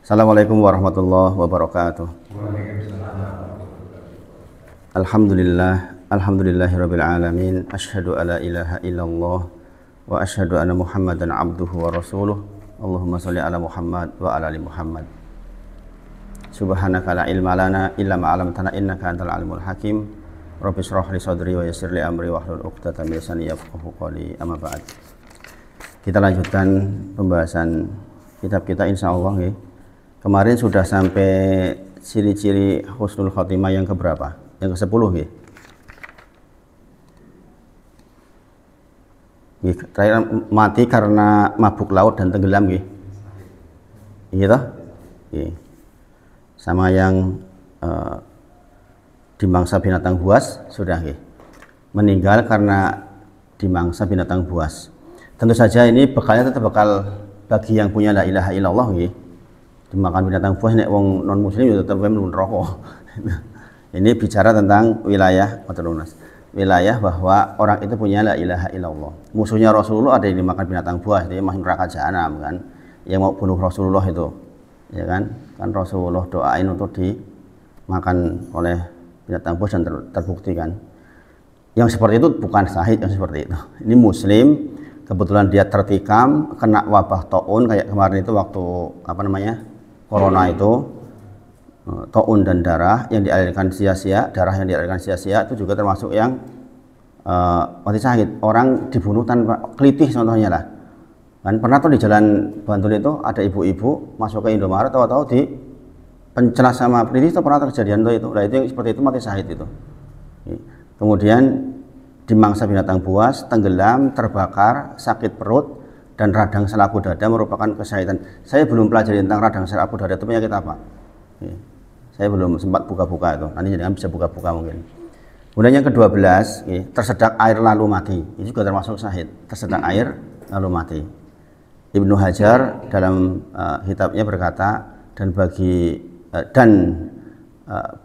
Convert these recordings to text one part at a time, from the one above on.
Assalamualaikum warahmatullahi wabarakatuh. Alhamdulillahirabbil alamin. Asyhadu alla ilaha illallah wa asyhadu anna Muhammadan abduhu wa rasuluh. Allahumma shalli ala Muhammad wa ala ali Muhammad. Subhanaka la ilma lana illa ma 'allamtana innaka antal alimul hakim. Rabbi shrah li sadri wa yassir li amri wahlul 'uqdatam min lisani yafqahu qawli. Amma ba'd. Kita lanjutkan pembahasan kitab kita insyaallah nggih. Kemarin sudah sampai ciri-ciri husnul khotimah yang keberapa? Yang ke-10 nggih. Terakhir mati karena mabuk laut dan tenggelam nggih. Iya toh? Nggih. Sama yang dimangsa binatang buas sudah nggih. Meninggal karena dimangsa binatang buas. Tentu saja ini bekalnya tetap bekal bagi yang punya la ilaha illallah nggih. Dimakan binatang buas nek wong non muslim ya tetep mlebu neraka. Ini bicara tentang wilayah wilayah bahwa orang itu punya la ilaha illallah. Musuhnya Rasulullah ada yang dimakan binatang buas, dia masuk neraka jahanam kan. Yang mau bunuh Rasulullah itu, ya kan? Kan Rasulullah doain untuk dimakan oleh binatang buas dan terbukti kan. Yang seperti itu bukan syahid yang seperti itu. Ini muslim, kebetulan dia tertikam kena wabah taun kayak kemarin itu waktu corona itu, taun dan darah yang dialirkan sia-sia, darah yang dialirkan sia-sia itu juga termasuk yang mati syahid. Orang dibunuh tanpa kelitih contohnya lah. Kan pernah tuh di Jalan Bantul itu ada ibu-ibu masuk ke Indomaret tahu-tahu di pencelas sama pelitih, itu pernah terjadian tuh itu. Nah itu yang seperti itu mati syahid itu. Kemudian dimangsa binatang buas, tenggelam, terbakar, sakit perut dan radang selaku dada merupakan kesyahidan. Saya belum pelajari tentang radang selaku dada itu penyakit apa. Saya belum sempat buka-buka itu. Nanti jangan bisa buka-buka mungkin. Kemudian yang ke-12, tersedak air lalu mati. Ini juga termasuk syahid. Tersedak air lalu mati. Ibnu Hajar dalam kitabnya berkata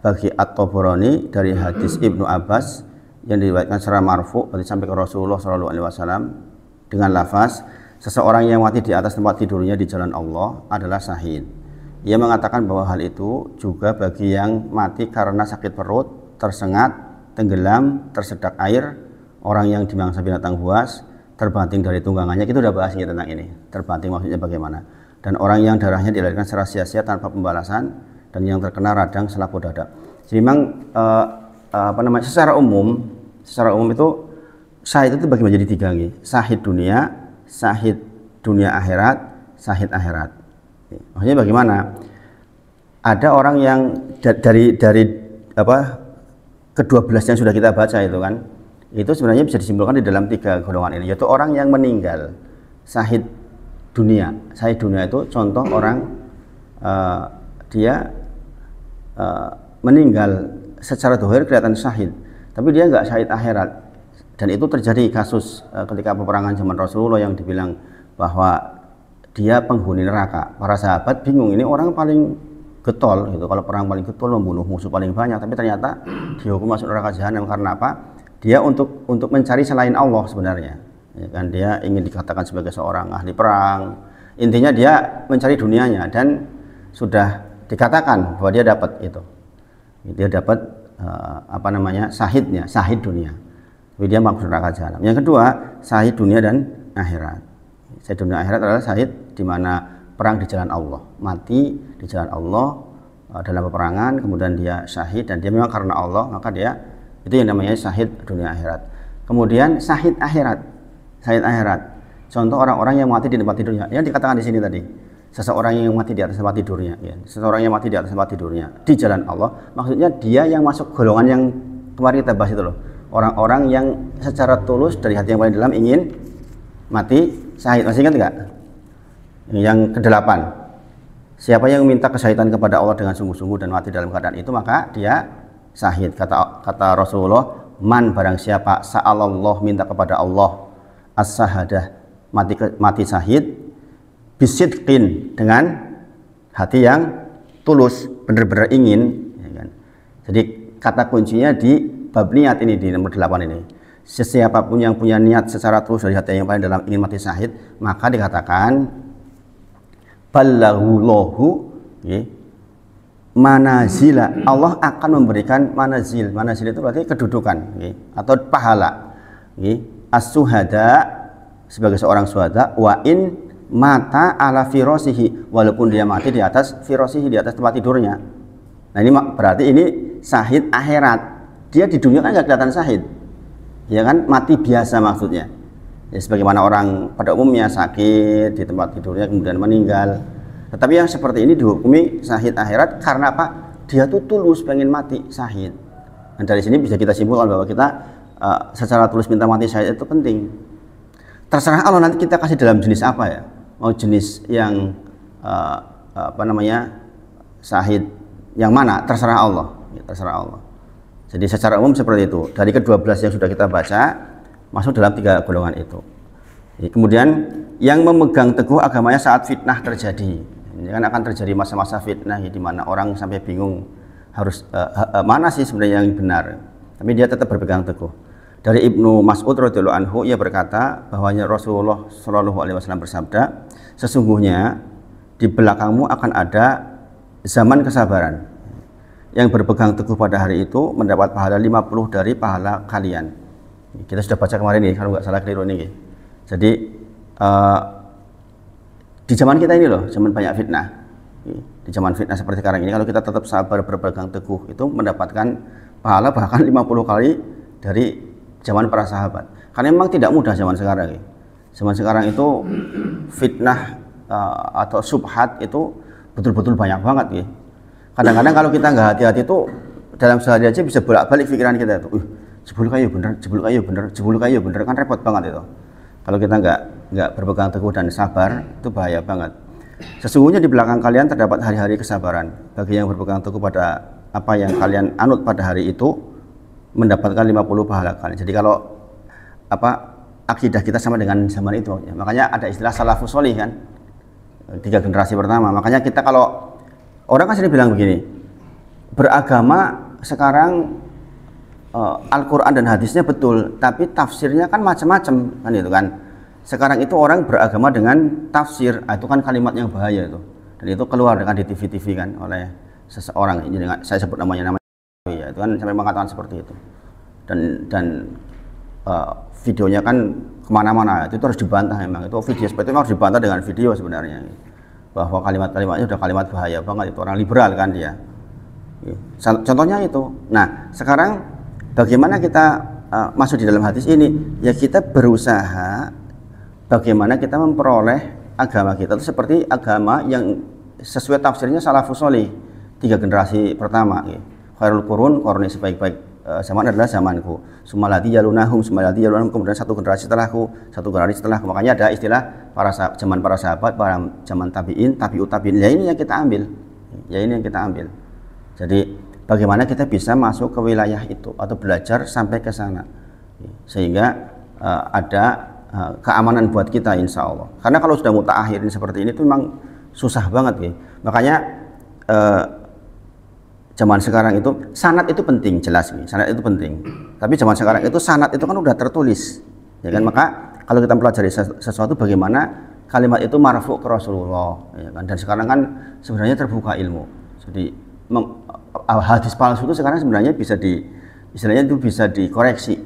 bagi At-Tabarani dari hadis Ibnu Abbas yang diriwayatkan secara marfu berarti sampai ke Rasulullah SAW dengan lafaz seseorang yang mati di atas tempat tidurnya di jalan Allah adalah syahid. Ia mengatakan bahwa hal itu juga bagi yang mati karena sakit perut, tersengat, tenggelam, tersedak air, orang yang dimangsa binatang buas, terbanting dari tunggangannya. Kita sudah bahas tentang ini. Terbanting maksudnya bagaimana? Dan orang yang darahnya dilahirkan secara sia-sia tanpa pembalasan dan yang terkena radang selaku dada. Jadi memang secara umum itu syahid itu bagi menjadi 3 nih. Syahid dunia akhirat, syahid akhirat. Maksudnya bagaimana? Ada orang yang dari ke-12 yang sudah kita baca itu kan, itu sebenarnya bisa disimpulkan di dalam 3 golongan ini, yaitu orang yang meninggal syahid dunia. Syahid dunia itu contoh orang dia meninggal secara dohir kelihatan syahid, tapi dia nggak syahid akhirat. Dan itu terjadi kasus ketika peperangan zaman Rasulullah yang dibilang bahwa dia penghuni neraka. Para sahabat bingung, ini orang paling getol gitu. Kalau perang paling getol membunuh musuh paling banyak, tapi ternyata dihukum masuk neraka jahanam karena apa? Dia untuk mencari selain Allah sebenarnya. Ya kan, dia ingin dikatakan sebagai seorang ahli perang. Intinya dia mencari dunianya dan sudah dikatakan bahwa dia dapat itu. Dia dapat syahidnya, syahid dunia. Tapi dia masuk neraka jahanam. Yang kedua, syahid dunia dan akhirat. Syahid dunia akhirat adalah syahid di mana perang di jalan Allah, mati di jalan Allah dalam peperangan, kemudian dia syahid dan dia memang karena Allah, maka dia itu yang namanya syahid dunia akhirat. Kemudian syahid akhirat. Syahid akhirat. Contoh orang-orang yang mati di tempat tidurnya. Yang dikatakan di sini tadi, seseorang yang mati di atas tempat tidurnya, ya. Seseorang yang mati di atas tempat tidurnya di jalan Allah, maksudnya dia yang masuk golongan yang kemarin kita bahas itu loh. Orang-orang yang secara tulus dari hati yang paling dalam ingin mati syahid. Masih ingat enggak? Yang ke-8. Siapa yang minta kesyahidan kepada Allah dengan sungguh-sungguh dan mati dalam keadaan itu, maka dia syahid. Kata Rasulullah, man barang siapa sa'alallah minta kepada Allah as-sahadah, mati syahid bisidqin dengan hati yang tulus, benar-benar ingin, ya kan? Jadi kata kuncinya di bab niat ini, di nomor 8 ini. Siapapun yang punya niat secara tulus dari hati yang paling dalam ingin mati syahid, maka dikatakan ballahullahu manazila, Allah akan memberikan manazil. Manazil itu berarti kedudukan, atau pahala. As-suhada, sebagai seorang syuhada, wa in mata ala firasihi, walaupun dia mati di atas firasihi, di atas tempat tidurnya. Nah ini berarti ini syahid akhirat. Dia di dunia kan nggak kelihatan syahid, ya kan, mati biasa maksudnya. Ya, sebagaimana orang pada umumnya sakit di tempat tidurnya kemudian meninggal. Tetapi yang seperti ini dihukumi syahid akhirat karena apa? Dia tuh tulus pengen mati syahid. Dan dari sini bisa kita simpulkan bahwa kita secara tulus minta mati syahid itu penting. Terserah Allah nanti kita kasih dalam jenis apa ya. Mau jenis yang syahid yang mana, terserah Allah, ya, terserah Allah. Jadi secara umum seperti itu. Dari ke-12 yang sudah kita baca masuk dalam 3 golongan itu. Kemudian yang memegang teguh agamanya saat fitnah terjadi. Ini kan akan terjadi masa-masa fitnah di mana orang sampai bingung harus mana sih sebenarnya yang benar. Tapi dia tetap berpegang teguh. Dari Ibnu Mas'ud radhiyallahu anhu, ia berkata bahwanya Rasulullah shallallahu alaihi wasallam bersabda, sesungguhnya di belakangmu akan ada zaman kesabaran. Yang berpegang teguh pada hari itu mendapat pahala 50 dari pahala kalian. Kita sudah baca kemarin nih, kalau nggak salah keliru nih. Jadi di zaman kita ini loh, zaman banyak fitnah. Di zaman fitnah seperti sekarang ini, kalau kita tetap sabar berpegang teguh, itu mendapatkan pahala bahkan 50 kali dari zaman para sahabat. Karena memang tidak mudah zaman sekarang. Zaman sekarang itu fitnah atau subhat itu betul-betul banyak banget. Kadang-kadang kalau kita nggak hati-hati itu dalam sehari aja bisa bolak-balik pikiran kita itu. Jebul kayu bener, jebul kayu bener, jebul kayu bener, kan repot banget itu. Kalau kita nggak berpegang teguh dan sabar, itu bahaya banget. Sesungguhnya di belakang kalian terdapat hari-hari kesabaran. Bagi yang berpegang teguh pada apa yang kalian anut pada hari itu, mendapatkan 50 pahala kalian. Jadi kalau akidah kita sama dengan zaman itu, makanya ada istilah salafus sholih kan, 3 generasi pertama. Makanya kita kalau orang kan sering bilang begini, beragama sekarang Al-Quran dan hadisnya betul, tapi tafsirnya kan macam-macam kan itu kan. Sekarang itu orang beragama dengan tafsir, itu kan kalimat yang bahaya itu. Dan itu keluar dengan di TV-TV kan oleh seseorang, ini saya sebut namanya ya, itu kan sampai mengatakan seperti itu. Dan videonya kan kemana-mana, itu harus dibantah memang. Itu video seperti itu harus dibantah dengan video sebenarnya. Bahwa kalimat-kalimatnya sudah kalimat bahaya banget, itu orang liberal kan dia. Contohnya itu. Nah, sekarang bagaimana kita masuk di dalam hadis ini? Ya kita berusaha bagaimana kita memperoleh agama kita itu seperti agama yang sesuai tafsirnya salafus sholih, 3 generasi pertama. Khairul qurun, qarni sebaik-baik zaman adalah zamanku. Sumalati yalunahum, kemudian 1 generasi setelahku, 1 generasi setelahku. Makanya ada istilah zaman para sahabat, zaman tabi'in, tabi'ut tabi'in. Ya ini yang kita ambil. Ya ini yang kita ambil. Jadi bagaimana kita bisa masuk ke wilayah itu atau belajar sampai ke sana, sehingga ada keamanan buat kita insya Allah. Karena kalau sudah mutaakhirin seperti ini itu memang susah banget. Makanya zaman sekarang itu sanad itu penting, jelas sanad itu penting. Tapi zaman sekarang itu sanad itu kan udah tertulis, ya kan. Maka kalau kita pelajari sesuatu bagaimana kalimat itu marfu ke Rasulullah, ya kan. Dan sekarang kan sebenarnya terbuka ilmu. Jadi hadis palsu itu sekarang sebenarnya istilahnya itu bisa dikoreksi.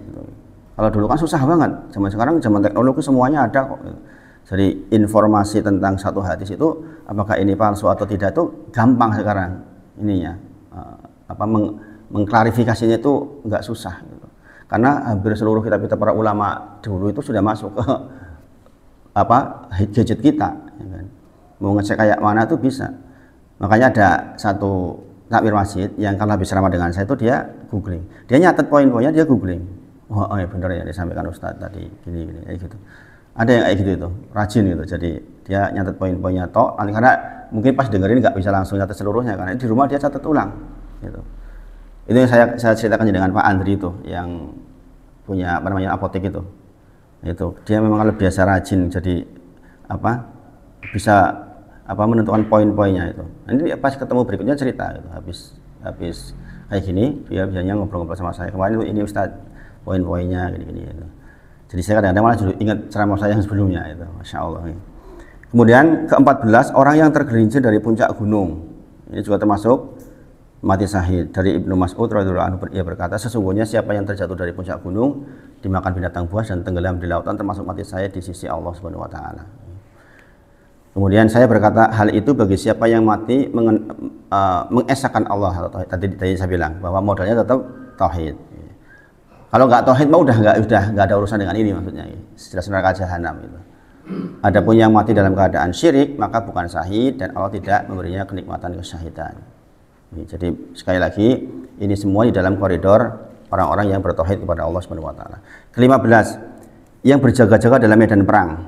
Kalau dulu kan susah banget. Zaman sekarang zaman teknologi semuanya ada kok. Jadi informasi tentang satu hadis itu apakah ini palsu atau tidak itu gampang sekarang ininya. Mengklarifikasinya itu nggak susah gitu. Karena hampir seluruh kitab-kitab para ulama dulu itu sudah masuk ke gadget kita, ya kan? Mau ngecek kayak mana tuh bisa. Makanya ada satu takmir masjid yang kalau habis ceramah dengan saya itu dia googling, dia nyatet poin-poinnya, dia googling. Oh ya benar ya disampaikan Ustadz tadi gini kayak gitu. Ada yang kayak gitu itu rajin gitu. Jadi dia nyatet poin-poinnya nanti karena mungkin pas dengerin nggak bisa langsung nyatet seluruhnya, karena di rumah dia catat ulang gitu. Itu yang saya ceritakan dengan Pak Andri itu yang punya apotek itu dia memang kalau biasa rajin, jadi bisa menentukan poin-poinnya itu. Nanti pas ketemu berikutnya cerita gitu. Habis kayak gini dia biasanya ngobrol-ngobrol sama saya, kemarin ini Ustadz poin-poinnya gini gitu. Jadi saya kadang-kadang malah juga ingat ceramah saya yang sebelumnya itu, Masya Allah. Kemudian ke-14, orang yang tergelincir dari puncak gunung. Ini juga termasuk mati syahid. Dari Ibnu Mas'ud radhiyallahu anhu, ia berkata, sesungguhnya siapa yang terjatuh dari puncak gunung, dimakan binatang buas dan tenggelam di lautan, termasuk mati syahid di sisi Allah Subhanahu wa taala. Kemudian saya berkata, hal itu bagi siapa yang mati mengesahkan Allah atau tauhid. Tadi saya bilang bahwa modalnya tetap tauhid. Kalau nggak tauhid mah udah nggak ada urusan dengan ini, maksudnya jelas neraka jahanam itu. Adapun yang mati dalam keadaan syirik maka bukan syahid dan Allah tidak memberinya kenikmatan kesyahidan. Jadi sekali lagi ini semua di dalam koridor orang-orang yang bertauhid kepada Allah Subhanahu wa taala. Ke-15, yang berjaga-jaga dalam medan perang.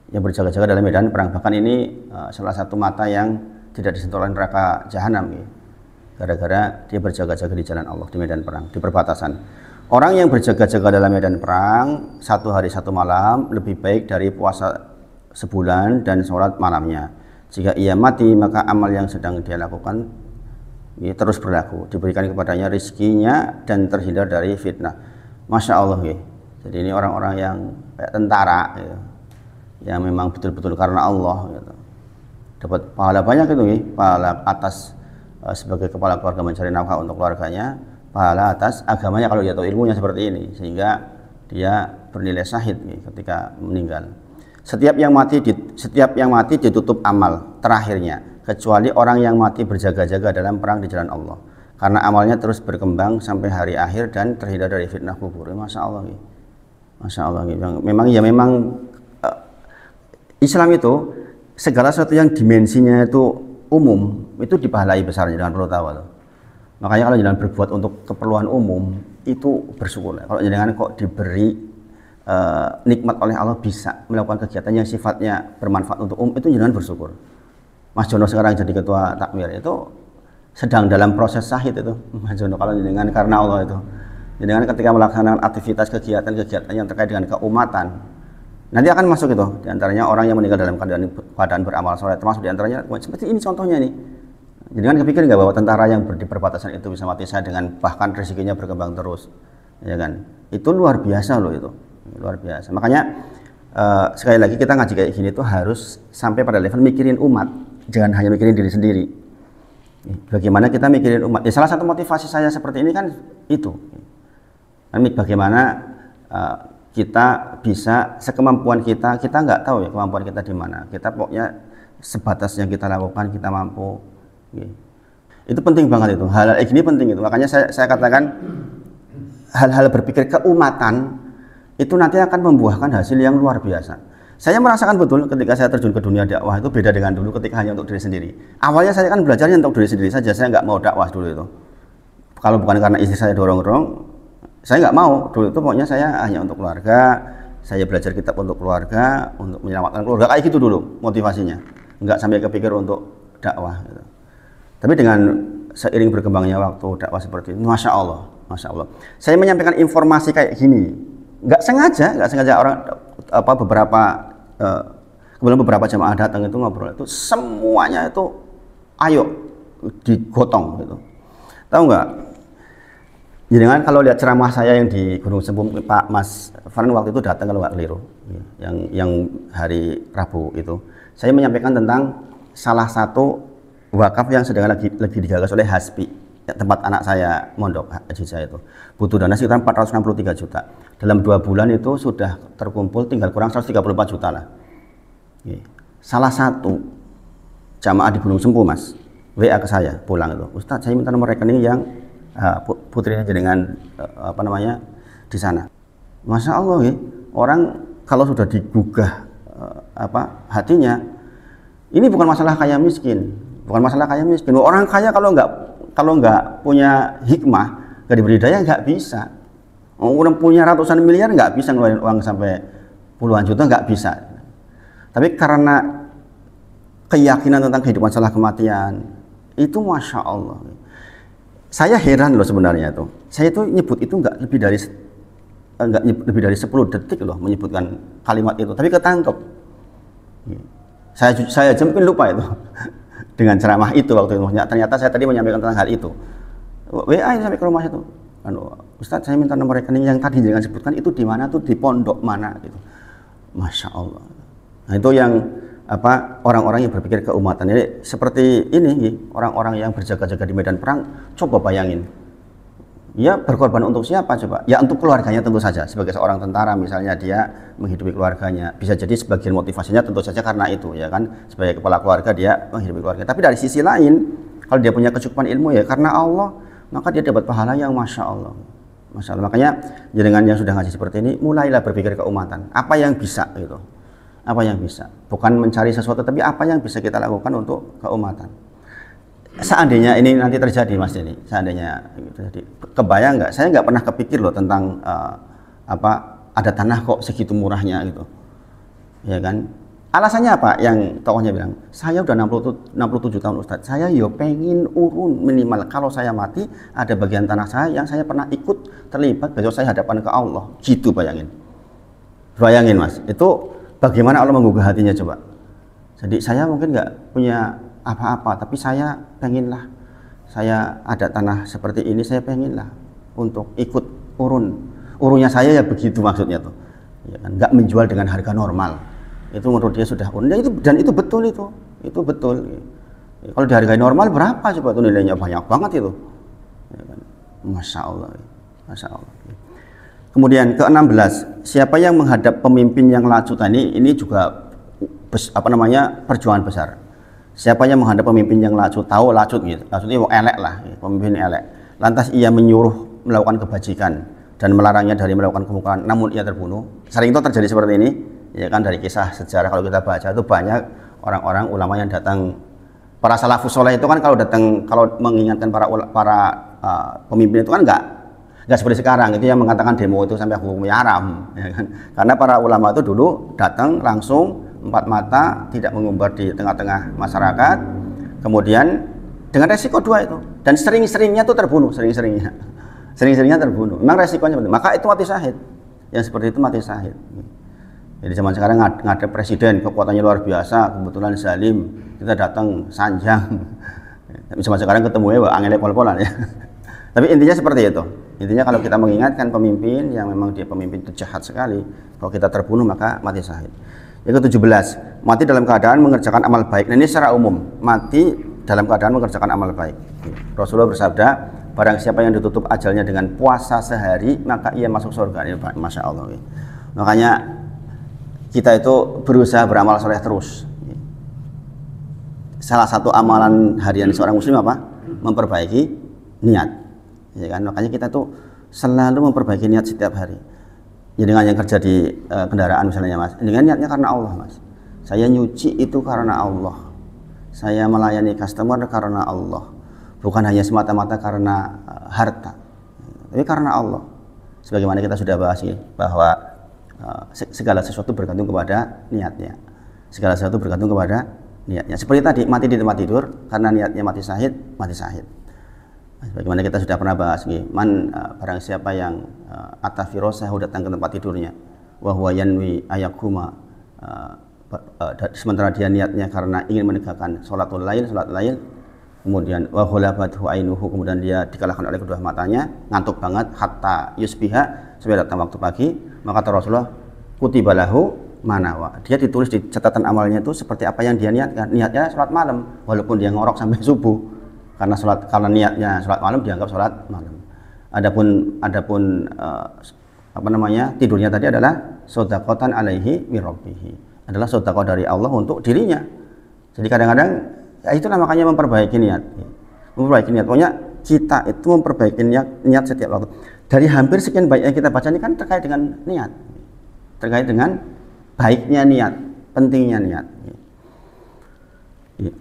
Yang berjaga-jaga dalam medan perang, bahkan ini salah satu mata yang tidak disentuh oleh neraka jahanam, gara-gara dia berjaga-jaga di jalan Allah di medan perang, di perbatasan. Orang yang berjaga-jaga dalam medan perang 1 hari 1 malam lebih baik dari puasa sebulan dan sholat malamnya. Jika ia mati maka amal yang sedang dia lakukan terus berlaku, diberikan kepadanya rizkinya dan terhindar dari fitnah. Masya Allah. Jadi ini orang-orang yang kayak tentara, yang memang betul-betul karena Allah, dapat pahala banyak itu, pahala atas sebagai kepala keluarga mencari nafkah untuk keluarganya, pahala atas agamanya kalau dia tahu ilmunya seperti ini, sehingga dia bernilai syahid ketika meninggal. Setiap yang mati ditutup amal terakhirnya, kecuali orang yang mati berjaga-jaga dalam perang di jalan Allah, karena amalnya terus berkembang sampai hari akhir dan terhindar dari fitnah kubur. Masya Allah, Masya Allah. Memang Islam itu segala sesuatu yang dimensinya itu umum itu dipahalai besarnya, jangan perlu tahu tuh. Makanya kalau jangan berbuat untuk keperluan umum itu bersyukur. Kalau jangan kok diberi nikmat oleh Allah bisa melakukan kegiatan yang sifatnya bermanfaat untuk umum, itu jangan bersyukur. Mas Jono sekarang jadi ketua takmir itu sedang dalam proses syahid itu, Mas Jono, kalau jangan karena Allah itu. Jangan ketika melaksanakan aktivitas kegiatan yang terkait dengan keumatan, nanti akan masuk itu, diantaranya orang yang meninggal dalam keadaan beramal soleh, termasuk diantaranya seperti ini contohnya nih. Jadi kan kepikir nggak bahwa tentara yang di perbatasan itu bisa mati syahid dengan bahkan rezekinya berkembang terus, ya kan? Itu luar biasa loh, itu luar biasa. Makanya sekali lagi kita ngaji kayak gini tuh harus sampai pada level mikirin umat, jangan hanya mikirin diri sendiri. Bagaimana kita mikirin umat? Salah satu motivasi saya seperti ini kan itu, bagaimana kita bisa sekemampuan kita nggak tahu ya kemampuan kita di mana, kita pokoknya sebatas yang kita lakukan kita mampu. Itu penting banget itu, hal-hal ini penting itu. Makanya saya katakan hal-hal berpikir keumatan itu nanti akan membuahkan hasil yang luar biasa. Saya merasakan betul ketika saya terjun ke dunia dakwah itu beda dengan dulu ketika hanya untuk diri sendiri. Awalnya saya kan belajarnya untuk diri sendiri saja, saya nggak mau dakwah dulu itu. Kalau bukan karena istri saya dorong-dorong, saya nggak mau dulu itu, pokoknya saya hanya untuk keluarga, saya belajar kitab untuk keluarga, untuk menyelamatkan keluarga, kayak gitu dulu motivasinya, nggak sampai kepikir untuk dakwah gitu. Tapi dengan seiring berkembangnya waktu dakwah seperti itu, Masya Allah, saya menyampaikan informasi kayak gini, nggak sengaja orang kemudian beberapa jamaah datang itu ngobrol itu semuanya itu ayo digotong gitu. Tahu nggak? Jadi kan kalau lihat ceramah saya yang di Gunung Sembum, Pak Mas Farhan waktu itu datang kalau nggak keliru, yang hari Rabu itu, saya menyampaikan tentang salah satu wakaf yang sedang lagi digagas oleh Hasbi, tempat anak saya mondok haji saya itu, butuh dana sekitar 463 juta. Dalam 2 bulan itu sudah terkumpul tinggal kurang 134 juta lah. Salah satu jamaah di Gunung Sembum, Mas, WA ke saya pulang itu, Ustadz saya minta nomor rekening yang putrinya dengan di sana. Masya Allah, orang kalau sudah digugah hatinya, ini bukan masalah kaya miskin, Orang kaya kalau nggak punya hikmah, nggak diberi daya, nggak bisa. Orang punya ratusan miliar nggak bisa ngeluarin uang sampai puluhan juta, nggak bisa. Tapi karena keyakinan tentang kehidupan setelah kematian itu, Masya Allah. Saya heran loh sebenarnya tuh. Saya itu nyebut itu nggak lebih dari 10 detik loh menyebutkan kalimat itu, tapi ketangkep. Saya aja mungkin lupa itu dengan ceramah itu waktu itu. Ternyata saya tadi menyampaikan tentang hal itu. WA sampai ke rumah itu. Ustadz saya minta nomor rekening yang tadi jangan sebutkan itu di mana tuh, di pondok mana gitu. Masya Allah. Nah itu yang orang-orang yang berpikir keumatan. Jadi seperti ini, orang-orang yang berjaga-jaga di medan perang, coba bayangin, ya berkorban untuk siapa coba? Ya untuk keluarganya tentu saja. Sebagai seorang tentara misalnya, dia menghidupi keluarganya. Bisa jadi sebagian motivasinya tentu saja karena itu, ya kan? Sebagai kepala keluarga dia menghidupi keluarga. Tapi dari sisi lain, kalau dia punya kecukupan ilmu ya karena Allah, maka dia dapat pahala yang masya Allah. Masya Allah. Makanya jenengan yang sudah ngaji seperti ini, mulailah berpikir keumatan. Apa yang bisa gitu? Apa yang bisa? Bukan mencari sesuatu, tapi apa yang bisa kita lakukan untuk keumatan. Seandainya ini nanti terjadi, Mas Denny, seandainya terjadi, kebayang nggak? Saya nggak pernah kepikir loh tentang ada tanah kok segitu murahnya gitu, ya kan? Alasannya apa? Yang tokohnya bilang, saya udah 67 tahun Ustadz, saya pengen urun minimal kalau saya mati ada bagian tanah saya yang saya pernah ikut terlibat besok saya hadapan ke Allah. Gitu bayangin Mas, itu bagaimana Allah menggugah hatinya coba. Jadi saya mungkin nggak punya apa-apa, tapi saya pengenlah, saya ada tanah seperti ini, saya pengenlah untuk ikut urunnya saya ya begitu maksudnya tuh, ya kan? Nggak menjual dengan harga normal. Itu menurut dia sudah urun, dan itu betul itu betul. Ya, kalau dihargai normal berapa coba tuh nilainya, banyak banget itu, ya kan? Masya Allah. Kemudian ke-16, siapa yang menghadap pemimpin yang lacut? Ini juga perjuangan besar. Siapa yang menghadap pemimpin yang lacut? Tahu lacut gitu, lacutnya mau elek lah, pemimpin elek. Lantas ia menyuruh melakukan kebajikan dan melarangnya dari melakukan kemungkaran, namun ia terbunuh. Sering itu terjadi seperti ini. Ya kan, dari kisah sejarah kalau kita baca itu banyak orang-orang ulama yang datang, para salafus soleh itu kan kalau mengingatkan para pemimpin itu kan nggak seperti sekarang itu yang mengatakan demo itu sampai hukumnya haram, ya kan? Karena para ulama itu dulu datang langsung empat mata, tidak mengumbar di tengah-tengah masyarakat, kemudian dengan resiko dua itu, dan sering-seringnya tuh terbunuh, sering-seringnya terbunuh. Memang resikonya penting. Maka itu mati syahid, yang seperti itu mati syahid. Jadi zaman sekarang ngadep presiden, kekuatannya luar biasa, kebetulan zalim, kita datang sanjang. Tapi zaman sekarang ketemu ya angin pol-polan ya. Tapi intinya seperti itu. Intinya kalau kita mengingatkan pemimpin yang memang dia pemimpin itu jahat sekali, kalau kita terbunuh maka mati syahid. Yang ke-17, mati dalam keadaan mengerjakan amal baik. Nah, ini secara umum, mati dalam keadaan mengerjakan amal baik. Rasulullah bersabda, barang siapa yang ditutup ajalnya dengan puasa sehari, maka ia masuk surga. Ini Masya Allah. Makanya kita itu berusaha beramal soleh terus. Salah satu amalan harian seorang muslim apa? Memperbaiki niat, ya kan? Makanya kita tuh selalu memperbaiki niat setiap hari. Jadi dengan yang kerja di kendaraan misalnya Mas, dengan niatnya karena Allah Mas. Saya nyuci itu karena Allah. Saya melayani customer karena Allah. Bukan hanya semata-mata karena harta, tapi karena Allah. Sebagaimana kita sudah bahas ya, bahwa segala sesuatu bergantung kepada niatnya. Segala sesuatu bergantung kepada niatnya. Seperti tadi, mati di tempat tidur karena niatnya mati syahid. Bagaimana kita sudah pernah bahas nih, barang siapa yang atafirosahu datang ke tempat tidurnya, wa huwa yanwi ayakuma, sementara dia niatnya karena ingin menegakkan salat lail, kemudian wa ghalabathu ainuhu, kemudian dia dikalahkan oleh kedua matanya, ngantuk banget, hatta yusbiha, sampai datang waktu pagi, maka kata Rasulullah, kutiba lahu manawa, dia ditulis di catatan amalnya itu seperti apa yang dia niatkan. Niatnya sholat malam, walaupun dia ngorok sampai subuh, karena niatnya sholat malam dianggap sholat malam. Adapun tidurnya tadi adalah sodaqotan alaihi mirrabbihi, adalah sodaqah dari Allah untuk dirinya. Jadi kadang-kadang ya itulah makanya memperbaiki niat. Pokoknya kita itu memperbaiki niat setiap waktu. Dari hampir sekian banyak yang kita baca ini kan terkait dengan niat, terkait dengan baiknya niat, pentingnya niat.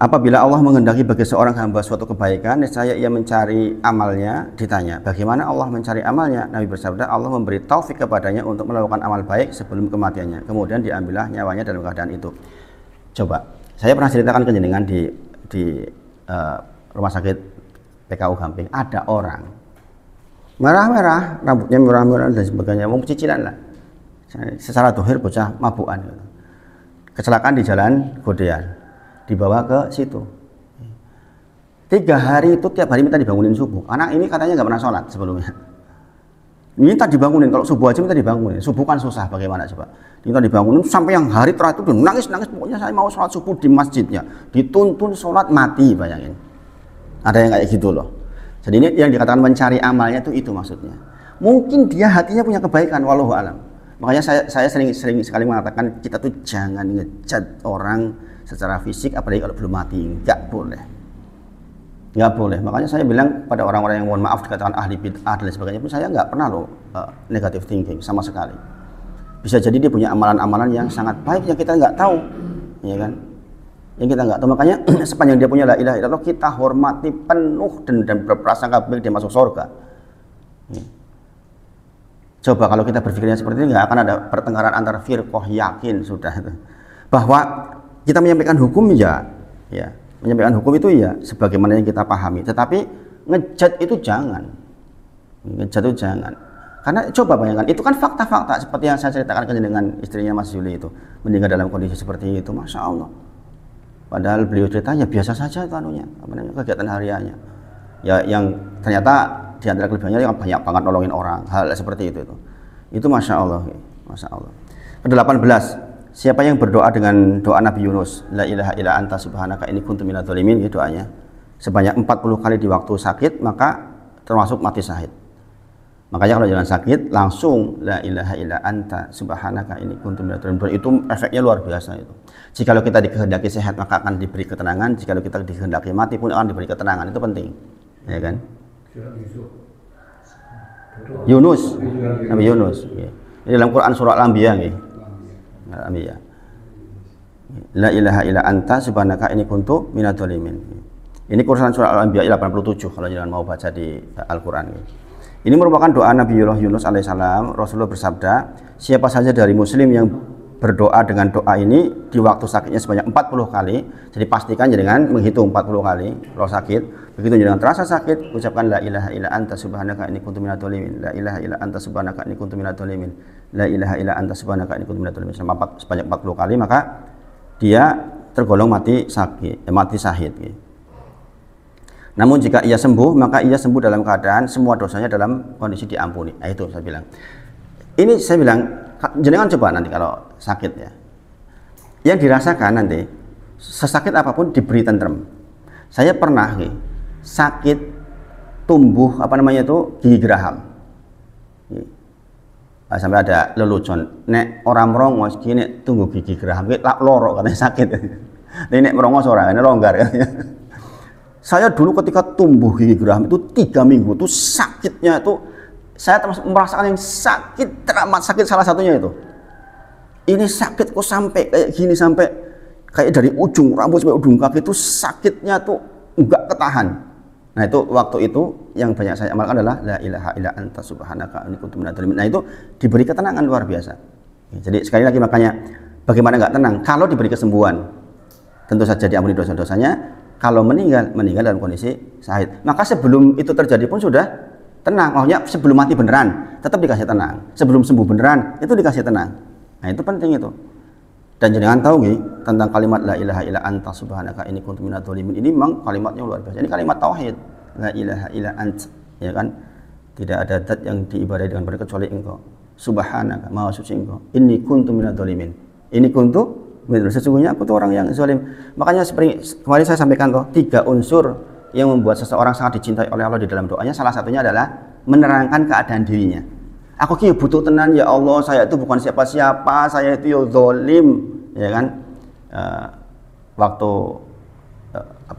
Apabila Allah menghendaki bagi seorang hamba suatu kebaikan, niscaya ia mencari amalnya. Ditanya, bagaimana Allah mencari amalnya? Nabi bersabda, Allah memberi taufik kepadanya untuk melakukan amal baik sebelum kematiannya. Kemudian diambillah nyawanya dalam keadaan itu. Coba, saya pernah ceritakan ke jenengan di rumah sakit PKU Gamping, ada orang merah-merah, rambutnya merah-merah dan sebagainya, mau cicilan lah. Secara dohir bocah mabukan gitu. Kecelakaan di jalan Godean, dibawa ke situ. 3 hari itu tiap hari minta dibangunin subuh. Anak ini katanya nggak pernah sholat sebelumnya. Minta dibangunin, kalau subuh aja minta dibangunin. Subuh kan susah, bagaimana coba? Minta dibangunin sampai yang hari terakhir itu nangis-nangis, pokoknya saya mau sholat subuh di masjidnya. Dituntun sholat mati, bayangin. Ada yang kayak gitu loh. Jadi ini yang dikatakan mencari amalnya itu maksudnya. Mungkin dia hatinya punya kebaikan, wallahu alam. Makanya saya sering sekali mengatakan kita tuh jangan ngejat orang secara fisik, apalagi kalau belum mati. Nggak boleh. Nggak boleh. Makanya saya bilang pada orang-orang yang mohon maaf dikatakan ahli bid'ah dan sebagainya pun saya nggak pernah loh negative thinking sama sekali. Bisa jadi dia punya amalan-amalan yang sangat baik yang kita nggak tahu, ya kan? Yang kita nggak tahu. Makanya sepanjang dia punya la ilaha illallah kita hormati penuh dan berprasangka baik dia masuk surga. Coba kalau kita berpikirnya seperti ini nggak akan ada pertengkaran antar firqah, yakin sudah itu. Bahwa kita menyampaikan hukum ya. Menyampaikan hukum itu ya sebagaimana yang kita pahami, tetapi ngejat itu jangan. Ngejat itu jangan. Karena coba bayangkan, itu kan fakta-fakta seperti yang saya ceritakan dengan istrinya Mas Yuli itu, meninggal dalam kondisi seperti itu, Masya Allah. Padahal beliau ceritanya biasa saja itu anunya, kegiatan hariannya. Ya yang ternyata di antara kelebihannya yang banyak banget nolongin orang, hal seperti itu. Itu Masya Allah, Masya Allah. Ke-18. Siapa yang berdoa dengan doa Nabi Yunus, la ilaha illa anta subhanaka inni kuntu minadz dzalimin, gitu doanya, sebanyak 40 kali di waktu sakit, maka termasuk mati syahid. Makanya kalau jangan sakit, langsung la ilaha illa anta subhanaka inni kuntu minadz dzalimin. Itu efeknya luar biasa itu. Jikalau kita dikehendaki sehat, maka akan diberi ketenangan. Jikalau kita dikehendaki mati pun akan diberi ketenangan. Itu penting, ya kan? Yunus, Nabi Yunus. Ini dalam Quran surah Al-Anbiya nih. Al-Anbiya. La ilaha illa anta subhanaka inni kuntu minadz dzalimin. Ini Quran surah Al-Anbiya 87 kalau jangan mau baca di Al-Qur'an. Ini merupakan doa Nabi Yunus alaihissalam. Rasulullah bersabda, siapa saja dari muslim yang berdoa dengan doa ini di waktu sakitnya sebanyak 40 kali. Jadi pastikan dengan menghitung 40 kali kalau sakit. Begitu jangan terasa sakit, ucapkan la ilaha illa anta subhanaka inni kuntu minadz dzalimin. La ilaha illa anta subhanaka inni kuntu minadz dzalimin. La ilaha illa anta subhanaka inni kuntu minadz dzalimin. Sebanyak 40 kali maka dia tergolong mati sakit, mati syahid. Namun jika ia sembuh, maka ia sembuh dalam keadaan semua dosanya dalam kondisi diampuni. Nah, itu saya bilang. Ini saya bilang, jenengan coba nanti kalau sakit ya. Yang dirasakan nanti sesakit apapun diberi tentrem. Saya pernah sakit tumbuh gigi geraham. Sampai ada lelucon, nek orang merongos gini tunggu gigi geraham lorok katanya sakit. Nek merongos orang ini longgar katanya. Saya dulu ketika tumbuh gigi geraham itu 3 minggu itu sakitnya itu saya termasuk merasakan yang sakit teramat sakit, salah satunya itu. Ini sakit kok sampai kayak gini, sampai kayak dari ujung rambut sampai ujung kaki itu sakitnya tuh enggak ketahan. Nah itu waktu itu yang banyak saya amalkan adalah la ilaha illa anta subhanaka inni kuntu minadz dzalimin. Nah itu diberi ketenangan luar biasa. Jadi sekali lagi makanya bagaimana enggak tenang kalau diberi kesembuhan. Tentu saja diampuni dosa-dosanya. Kalau meninggal dalam kondisi syahid. Maka sebelum itu terjadi pun sudah tenang. Maksudnya sebelum mati beneran tetap dikasih tenang. Sebelum sembuh beneran itu dikasih tenang. Nah itu penting itu. Dan jangan tahu tentang kalimat la ilaha illa anta subhanaka inni kuntu minadz dzalimin. Ini memang kalimatnya luar biasa. Ini kalimat tauhid. La ilaha illa anta, ya kan? Tidak ada zat yang diibadahi dengan benar kecuali Engkau. Subhanaka, maha suci Engkau. Inni kuntu minadz dzalimin. Ini kuntu sesungguhnya aku tuh orang yang zalim. Makanya seperti kemarin saya sampaikan 3 unsur yang membuat seseorang sangat dicintai oleh Allah di dalam doanya. Salah satunya adalah menerangkan keadaan dirinya. Aku butuh tenan ya Allah, saya itu bukan siapa-siapa, saya itu ya zalim, ya kan? Waktu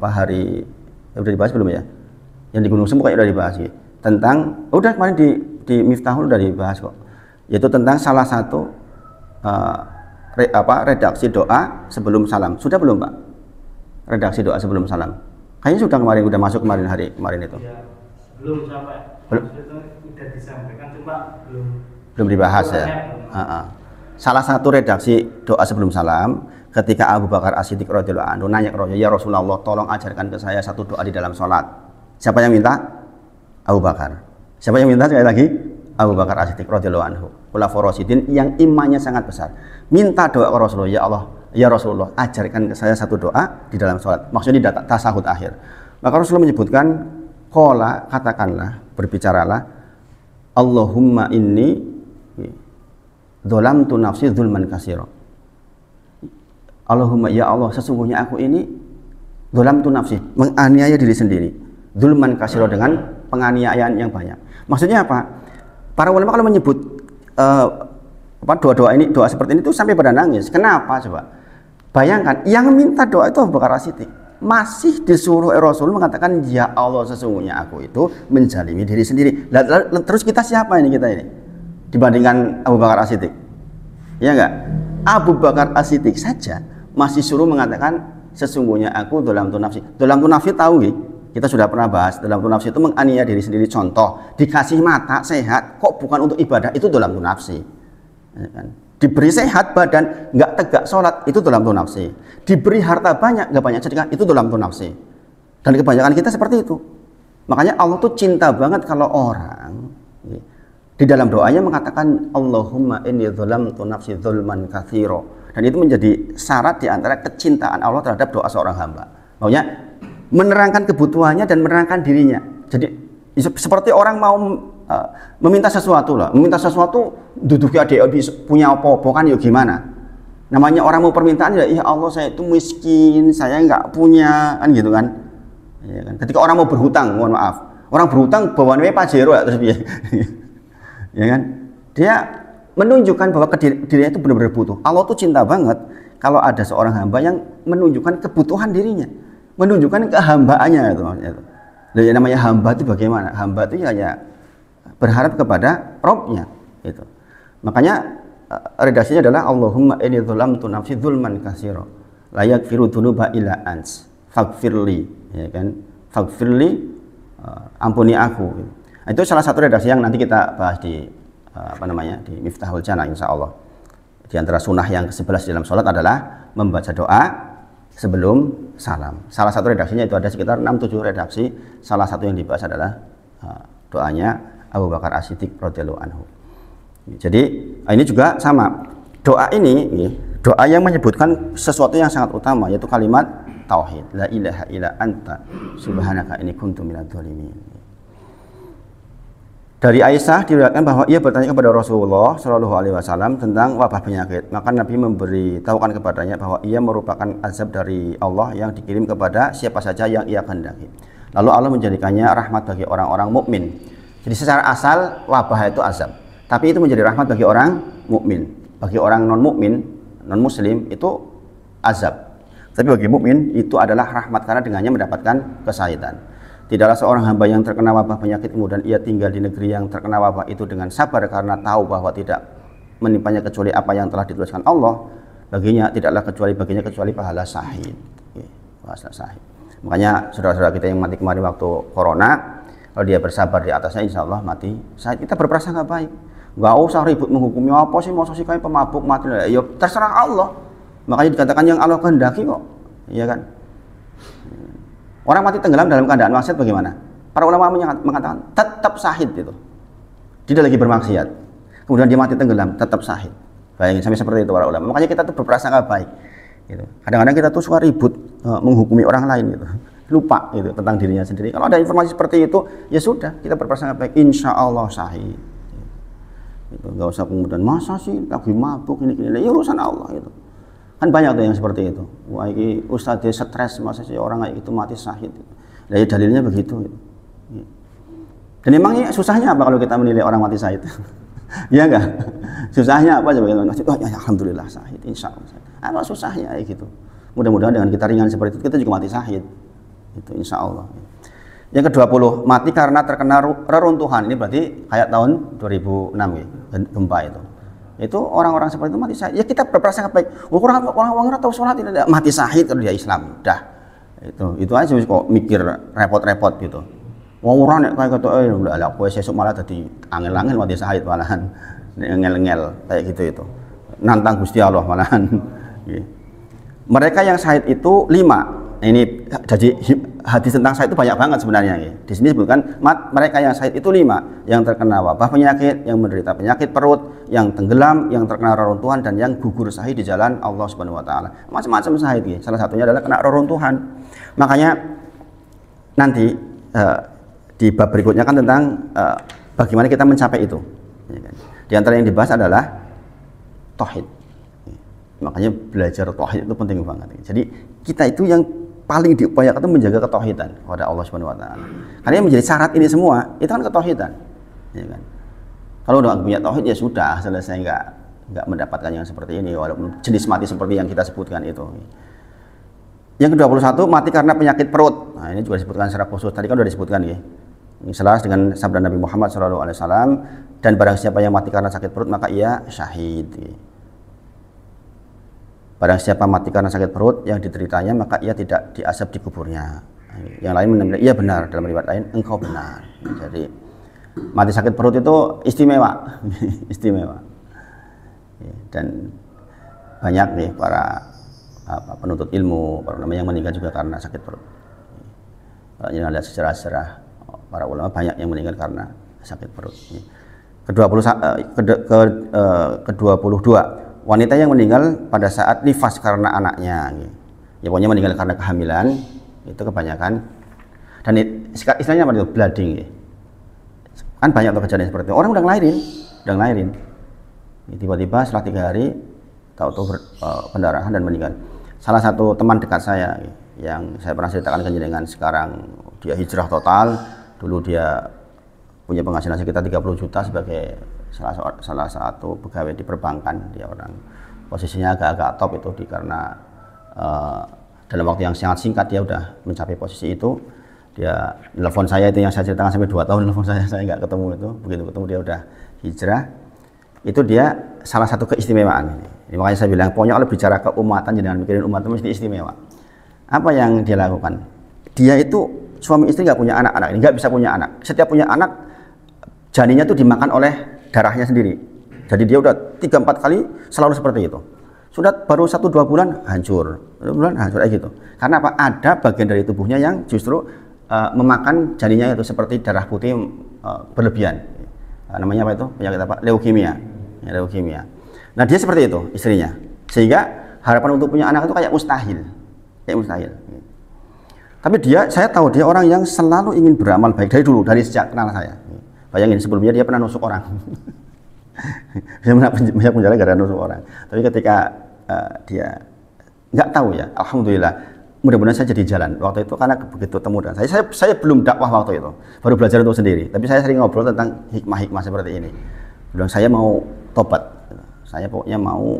hari udah dibahas belum ya? Yang di Gunung Semu kayak udah dibahas tentang udah kemarin di Miftahul udah dibahas kok. Yaitu tentang salah satu redaksi doa sebelum salam. Sudah belum Pak? Redaksi doa sebelum salam. Kayaknya sudah kemarin, udah masuk kemarin itu. Ya, belum sampai. Belum. Sudah disampaikan cuma belum dibahas ya. Salah satu redaksi doa sebelum salam ketika Abu Bakar As-Siddiq radhiyallahu anhu nanya ke Rasulullah, ya Rasulullah tolong ajarkan ke saya satu doa di dalam sholat. Siapa yang minta? Abu Bakar. Siapa yang minta sekali lagi? Abu Bakar As-Siddiq radhiyallahu anhu. Khulafaur Rasyidin yang imannya sangat besar. Minta doa ke Rasulullah, ya Allah, ya Rasulullah, ajarkan ke saya satu doa di dalam sholat. Maksudnya di tasahud akhir. Maka Rasulullah menyebutkan, qala, katakanlah, berbicaralah, Allahumma inni dzalamtu nafsi dzulman katsira. Allahumma ya Allah, sesungguhnya aku ini dzalamtu nafsi, menganiaya diri sendiri. Dzulman katsira, dengan penganiayaan yang banyak. Maksudnya apa? Para ulama kalau menyebut doa-doa ini, doa seperti ini tuh sampai pada nangis. Kenapa coba? Bayangkan, yang minta doa itu Abu Bakar As-Siddiq. Masih disuruh Rasul mengatakan, ya Allah, sesungguhnya aku itu menzalimi diri sendiri. Terus kita siapa ini, kita ini dibandingkan Abu Bakar As-Siddiq? Ya enggak? Abu Bakar As-Siddiq saja masih suruh mengatakan, sesungguhnya aku dzalamtu nafsi. Dzalamtu nafsi tahu nggih? Kita sudah pernah bahas. Dzalamtu nafsi itu menganiaya diri sendiri. Contoh, dikasih mata sehat kok bukan untuk ibadah, itu dzalamtu nafsi. Ya kan? Diberi sehat badan, nggak tegak sholat, itu dzalamtu nafsi. Diberi harta banyak, nggak banyak sedekah, itu dzalamtu nafsi. Dan kebanyakan kita seperti itu. Makanya Allah tuh cinta banget kalau orang di dalam doanya mengatakan, Allahumma inni dzalamtu nafsi dzulman katsira. Dan itu menjadi syarat di antara kecintaan Allah terhadap doa seorang hamba. Maunya menerangkan kebutuhannya dan menerangkan dirinya. Jadi seperti orang mau meminta sesuatu lah, meminta sesuatu duduknya dia punya apa-apa kan, ya gimana? Namanya orang mau permintaan, ya Allah saya itu miskin, saya nggak punya, kan gitu kan? Ya kan? Ketika orang mau berhutang, mohon maaf, orang berhutang bawaannya Pajero ya, terus ya kan? Dia menunjukkan bahwa dirinya itu benar-benar butuh. Allah tuh cinta banget kalau ada seorang hamba yang menunjukkan kebutuhan dirinya, menunjukkan kehambaannya itu. Yang namanya hamba itu bagaimana? Hamba itu hanya berharap kepada Rabb-nya itu. Makanya redaksinya adalah Allahumma inni dzalamtu nafsi dzulman katsira la yaghfiru dzunuba illa ants faghfirli, ya kan? Faghfirli, ampuni aku. Itu salah satu redaksi yang nanti kita bahas di di Miftahul Jannah insyaallah. Di antara sunnah yang ke-11 dalam sholat adalah membaca doa sebelum salam. Salah satu redaksinya itu ada sekitar 6-7 redaksi. Salah satu yang dibahas adalah doanya Abu Bakar As-Siddiq radhiyallahu anhu. Jadi ini juga sama. Doa ini, doa yang menyebutkan sesuatu yang sangat utama, yaitu kalimat tauhid. La ilaha illa anta subhanaka inni kuntu minadz dzalimin. Dari Aisyah diriwayatkan bahwa ia bertanya kepada Rasulullah Shallallahu Alaihi Wasallam tentang wabah penyakit. Maka Nabi memberitahukan kepadanya bahwa ia merupakan azab dari Allah yang dikirim kepada siapa saja yang ia kehendaki. Lalu Allah menjadikannya rahmat bagi orang-orang mukmin. Jadi secara asal wabah itu azab, tapi itu menjadi rahmat bagi orang mukmin. Bagi orang non mukmin, non muslim itu azab. Tapi bagi mukmin itu adalah rahmat karena dengannya mendapatkan kesahidan. Tidaklah seorang hamba yang terkena wabah penyakit kemudian ia tinggal di negeri yang terkena wabah itu dengan sabar karena tahu bahwa tidak menimpanya kecuali apa yang telah dituliskan Allah baginya, tidaklah kecuali pahala syahid. Pahala syahid. Makanya saudara-saudara kita yang mati kemarin waktu corona, kalau dia bersabar di atasnya, insya Allah mati syahid. Kita berprasangka baik, nggak usah ribut menghukumi apa sih, mau sih kayak pemabuk mati, ya terserah Allah. Makanya dikatakan yang Allah kehendaki kok, ya kan? Orang mati tenggelam dalam keadaan maksiat bagaimana? Para ulama mengatakan tetap syahid itu. Dia lagi bermaksiat, kemudian dia mati tenggelam, tetap syahid. Bayangin sampai seperti itu para ulama. Makanya kita tuh berprasangka baik. Gitu. Kadang-kadang kita tuh suka ribut menghukumi orang lain gitu. Lupa gitu tentang dirinya sendiri. Kalau ada informasi seperti itu, ya sudah, kita berprasangka baik, insya Allah syahid. Gitu. Gak usah kemudian masa sih lagi mabuk ini, ya urusan Allah itu. Kan banyak tuh yang seperti itu. Wah ini ustadz dia stres, masa sih orang kayak itu mati syahid. Jadi dalilnya begitu. Gitu. Dan emangnya susahnya apa kalau kita menilai orang mati syahid? Ya enggak? Susahnya apa coba? Oh ya alhamdulillah syahid, insya Allah. Apa susahnya gitu? Mudah-mudahan dengan kita ringan seperti itu kita juga mati syahid. Itu insya Allah. Yang ke-20, mati karena terkena reruntuhan. Ini berarti kayak tahun 2006 ya, gempa itu. Itu orang-orang seperti itu mati syahid. Ya kita berprasangka baik. Orang tahu sholat tidak mati syahid kalau dia Islam. Dah. Itu aja kok mikir repot-repot gitu. Wong ora nek kaya ketok udah lah kowe sesuk malah dadi angel-angel mati syahid malahan. Ngel-ngel kayak gitu itu. Nantang Gusti Allah malahan. Mereka yang syahid itu 5. Ini jadi hadis tentang syahid itu banyak banget sebenarnya. Di sini disebutkan mereka yang syahid itu 5, yang terkena wabah penyakit, yang menderita penyakit perut, yang tenggelam, yang terkena reruntuhan, dan yang gugur syahid di jalan Allah Subhanahu Wa Taala. Macam-macam syahid. Salah satunya adalah kena reruntuhan. Makanya nanti di bab berikutnya kan tentang bagaimana kita mencapai itu. Ya kan? Di antara yang dibahas adalah tauhid. Makanya belajar tauhid itu penting banget. Jadi kita itu yang paling diupayakan itu menjaga ketauhidan kepada Allah Subhanahu wa taala. Karena yang menjadi syarat ini semua itu kan ketauhidan. Ya kan? Kalau udah punya tauhid ya sudah selesai, enggak mendapatkan yang seperti ini walaupun jenis mati seperti yang kita sebutkan itu. Yang ke-21 mati karena penyakit perut. Nah, ini juga disebutkan secara khusus. Tadi kan sudah disebutkan ya. Ini selaras dengan sabda Nabi Muhammad SAW, dan barang siapa yang mati karena sakit perut maka ia syahid. Barang siapa mati karena sakit perut yang diteritanya maka ia tidak diazab di kuburnya. Yang lain menilai iya benar, dalam riwayat lain engkau benar. Jadi mati sakit perut itu istimewa. Istimewa. Dan banyak nih para penuntut ilmu, para ulama yang meninggal juga karena sakit perut. Kalau kita lihat sejarah-sejarah para ulama banyak yang meninggal karena sakit perut. Ke-22 wanita yang meninggal pada saat nifas karena anaknya. Ya pokoknya meninggal karena kehamilan itu kebanyakan. Dan istilahnya apa itu? Bleeding. Kan banyak tuh kejadian seperti itu. Orang udah ngelahirin. Tiba-tiba setelah 3 hari tahu-tahu pendarahan dan meninggal. Salah satu teman dekat saya yang saya pernah ceritakan ke jenengan, sekarang dia hijrah total. Dulu dia punya penghasilan sekitar 30 juta sebagai salah satu pegawai di perbankan. Dia orang posisinya agak-agak top itu karena dalam waktu yang sangat singkat dia udah mencapai posisi itu. Dia telepon saya itu yang saya ceritakan sampai 2 tahun telepon saya nggak ketemu itu. Begitu ketemu dia udah hijrah. Itu dia salah satu keistimewaan ini. Makanya saya bilang pokoknya kalau bicara keumatan jangan mikirin umat itu mesti istimewa. Apa yang dia lakukan? Dia itu suami istri nggak punya anak-anak ini, nggak bisa punya anak. Setiap punya anak janinnya tuh dimakan oleh darahnya sendiri. Jadi dia udah 3-4 kali selalu seperti itu. Sudah baru 1-2 bulan hancur, 2 bulan hancur kayak gitu. Karena apa? Ada bagian dari tubuhnya yang justru memakan janinnya itu seperti darah putih berlebihan. Namanya apa itu? Penyakit apa? Leukemia. Ya, leukemia. Nah dia seperti itu istrinya, sehingga harapan untuk punya anak itu kayak mustahil. Tapi saya tahu dia orang yang selalu ingin beramal baik dari dulu, dari sejak kenal saya. Bayangin sebelumnya dia pernah nusuk orang. Dia pernah banyak penjara gara-gara nusuk orang. Tapi ketika dia nggak tahu ya, alhamdulillah, mudah-mudahan saya jadi jalan waktu itu karena begitu temu dengan saya belum dakwah waktu itu, baru belajar untuk sendiri. Tapi saya sering ngobrol tentang hikmah-hikmah seperti ini. Bilang saya mau tobat, saya pokoknya mau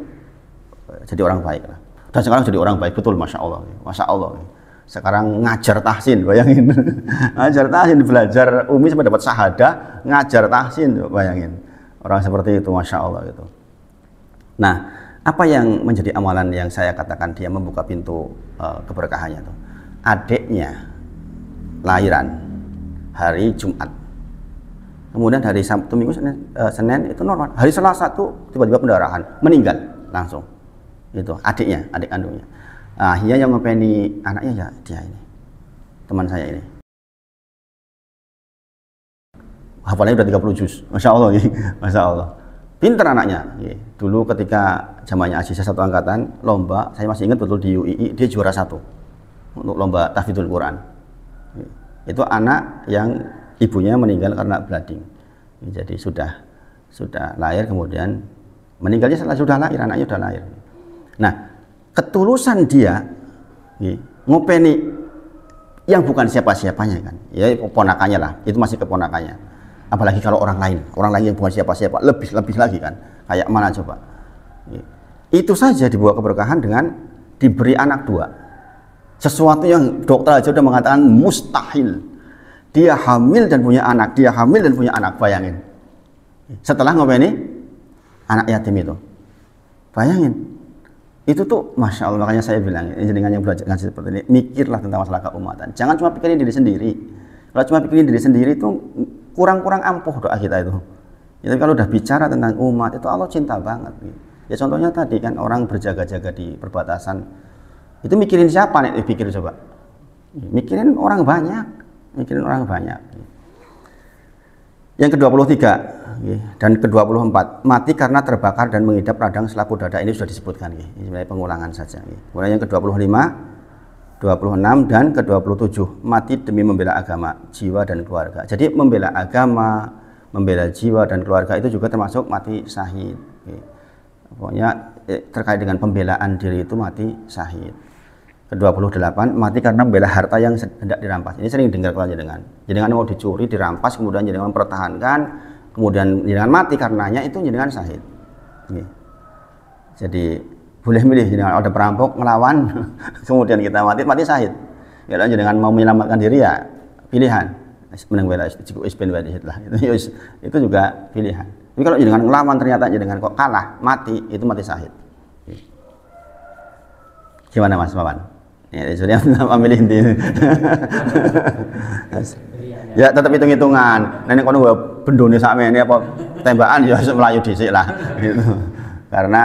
jadi orang baik lah. Dan sekarang jadi orang baik betul, masya Allah. Sekarang ngajar tahsin, bayangin. Ngajar tahsin, belajar umi sampai dapat syahadah, ngajar tahsin, bayangin. Orang seperti itu, masya Allah gitu. Nah, apa yang menjadi amalan yang saya katakan dia membuka pintu keberkahannya tuh? Adiknya lahiran hari Jumat, kemudian hari Sabtu Minggu Senin itu normal, hari Selasa tuh tiba-tiba pendarahan, meninggal langsung. Itu adiknya, adik kandungnya. Akhirnya yang ngopeni anaknya ya dia ini, teman saya ini. Hafalnya udah 30 juz, masya Allah, masya Allah. Pinter anaknya. Dulu ketika zamannya Aziza satu angkatan lomba, saya masih ingat betul di UII dia juara 1 untuk lomba tahfidzul Quran. Itu anak yang ibunya meninggal karena bleeding. Jadi sudah lahir kemudian meninggalnya setelah sudah lahir, anaknya sudah lahir. Nah, ketulusan dia ngopeni yang bukan siapa-siapanya kan, ya keponakannya lah, itu masih keponakannya. Apalagi kalau orang lain yang bukan siapa-siapa, lebih lagi kan, kayak mana coba. Itu saja dibawa keberkahan dengan diberi anak 2. Sesuatu yang dokter aja udah mengatakan mustahil. Dia hamil dan punya anak, bayangin. Setelah ngopeni anak yatim itu, bayangin. Itu tuh masya Allah, makanya saya bilang dengan yang belajar ngaji seperti ini, mikirlah tentang masalah keumatan. Jangan cuma pikirin diri sendiri. Kalau cuma pikirin diri sendiri itu kurang ampuh doa kita itu. Jadi kalau udah bicara tentang umat itu Allah cinta banget. Ya contohnya tadi kan orang berjaga-jaga di perbatasan, itu mikirin siapa nih? Pikir coba. Mikirin orang banyak. Yang ke-23 dan ke-24 mati karena terbakar dan mengidap radang selaput dada, ini sudah disebutkan, ini sebenarnya pengulangan saja. Kemudian yang ke-25, 26 dan ke-27 mati demi membela agama, jiwa dan keluarga. Jadi membela agama, membela jiwa dan keluarga itu juga termasuk mati syahid. Pokoknya terkait dengan pembelaan diri itu mati syahid. Ke-28 mati karena membela harta yang hendak dirampas. Ini sering dengar kalau jenengan mau dicuri, dirampas, kemudian jenengan mempertahankan, kemudian jenengan mati karenanya, itu jenengan syahid. Jadi boleh milih, jenengan ada perampok melawan kemudian kita mati syahid. Kalau jenengan mau menyelamatkan diri ya pilihan. Menang bela itu juga pilihan. Tapi kalau jenengan ngelawan ternyata jenengan kok kalah, mati, itu mati syahid. Gimana Mas Pawan? Ya, sudah ambil inti. Ya tetap hitung-hitungan. Nenek kono bendone sakmene apa tembakan ya melayu dhisik lah gitu. Karena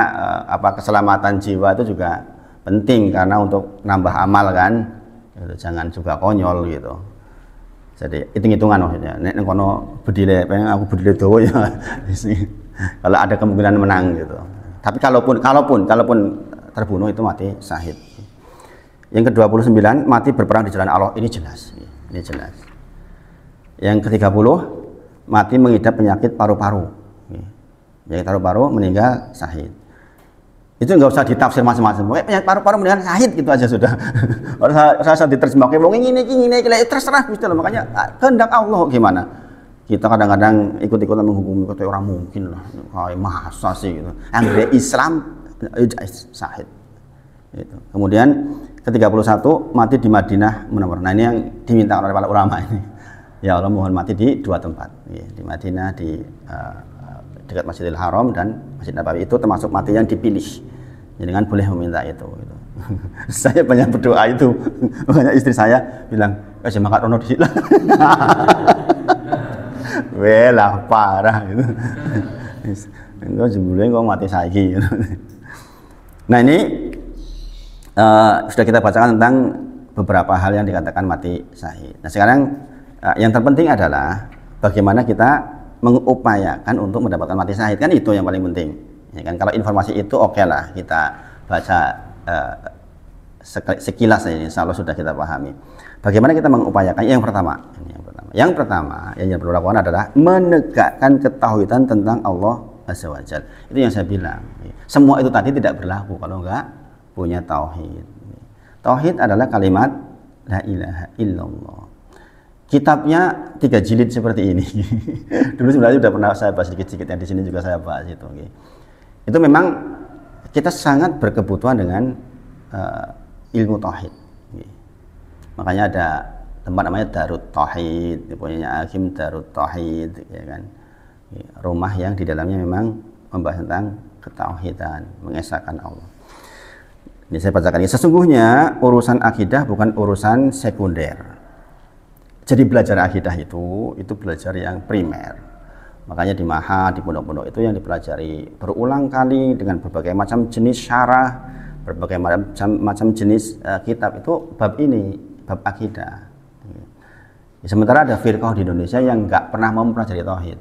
keselamatan jiwa itu juga penting karena untuk nambah amal kan. Gitu. Jangan juga konyol gitu. Jadi hitung-hitungan maksudnya. Nek kono bedile pengen aku bedile dawa ya. Kalau ada kemungkinan menang gitu. Tapi kalaupun terbunuh itu mati syahid. Yang ke-29 mati berperang di jalan Allah, ini jelas. Yang ke-30 mati mengidap penyakit paru-paru. Penyakit paru-paru meninggal syahid. Itu nggak usah ditafsir macam-macam. Pokoknya penyakit paru-paru meninggal syahid gitu aja sudah. Kalau saya diterjemahkan mau ini terserah gitu loh. Makanya kehendak Allah gimana? Kita kadang-kadang ikut-ikutan menghukumi kata orang mungkin lah. Kayak masa sih gitu. Yang Islam syahid. Gitu. Kemudian ke-31 mati di Madinah Munawwarah. Nah ini yang diminta oleh para ulama ini. Ya Allah mohon mati di dua tempat. Di Madinah di dekat Masjidil Haram dan Masjid Nabawi, itu termasuk mati yang dipilih. Jadi kan boleh meminta itu. Gitu. Saya banyak berdoa itu. Makanya istri saya bilang, "Kasih makan rono di lah." Welah parah gitu. Engko jebule kok mati saiki. Nah ini sudah kita bacakan tentang beberapa hal yang dikatakan mati syahid. Nah sekarang yang terpenting adalah bagaimana kita mengupayakan untuk mendapatkan mati syahid, kan itu yang paling penting. Ya kan, kalau informasi itu oke lah kita baca sekilas ini, insya Allah sudah kita pahami. Bagaimana kita mengupayakan? Yang pertama yang perlu dilakukan adalah menegakkan ketauhidan tentang Allah Azza wa Jalla. Itu yang saya bilang. Semua itu tadi tidak berlaku kalau enggak punya tauhid. Tauhid adalah kalimat la ilaha illallah. Kitabnya 3 jilid seperti ini. Dulu sebenarnya sudah pernah saya bahas sedikit-sedikit, yang di sini juga saya bahas itu. Itu memang kita sangat berkebutuhan dengan ilmu tauhid. Makanya ada tempat namanya Darut Tauhid, punyanya Hakim Darut Tauhid, ya kan. Rumah yang di dalamnya memang membahas tentang ketauhidan, mengesahkan Allah. Ini saya bacakan ini. Sesungguhnya urusan akidah bukan urusan sekunder. Jadi belajar akidah itu belajar yang primer. Makanya di maha, di pondok-pondok itu yang dipelajari berulang kali dengan berbagai macam jenis syarah, berbagai macam jenis kitab, itu bab ini, bab akidah. Sementara ada firqah di Indonesia yang nggak pernah mau mempelajari tauhid.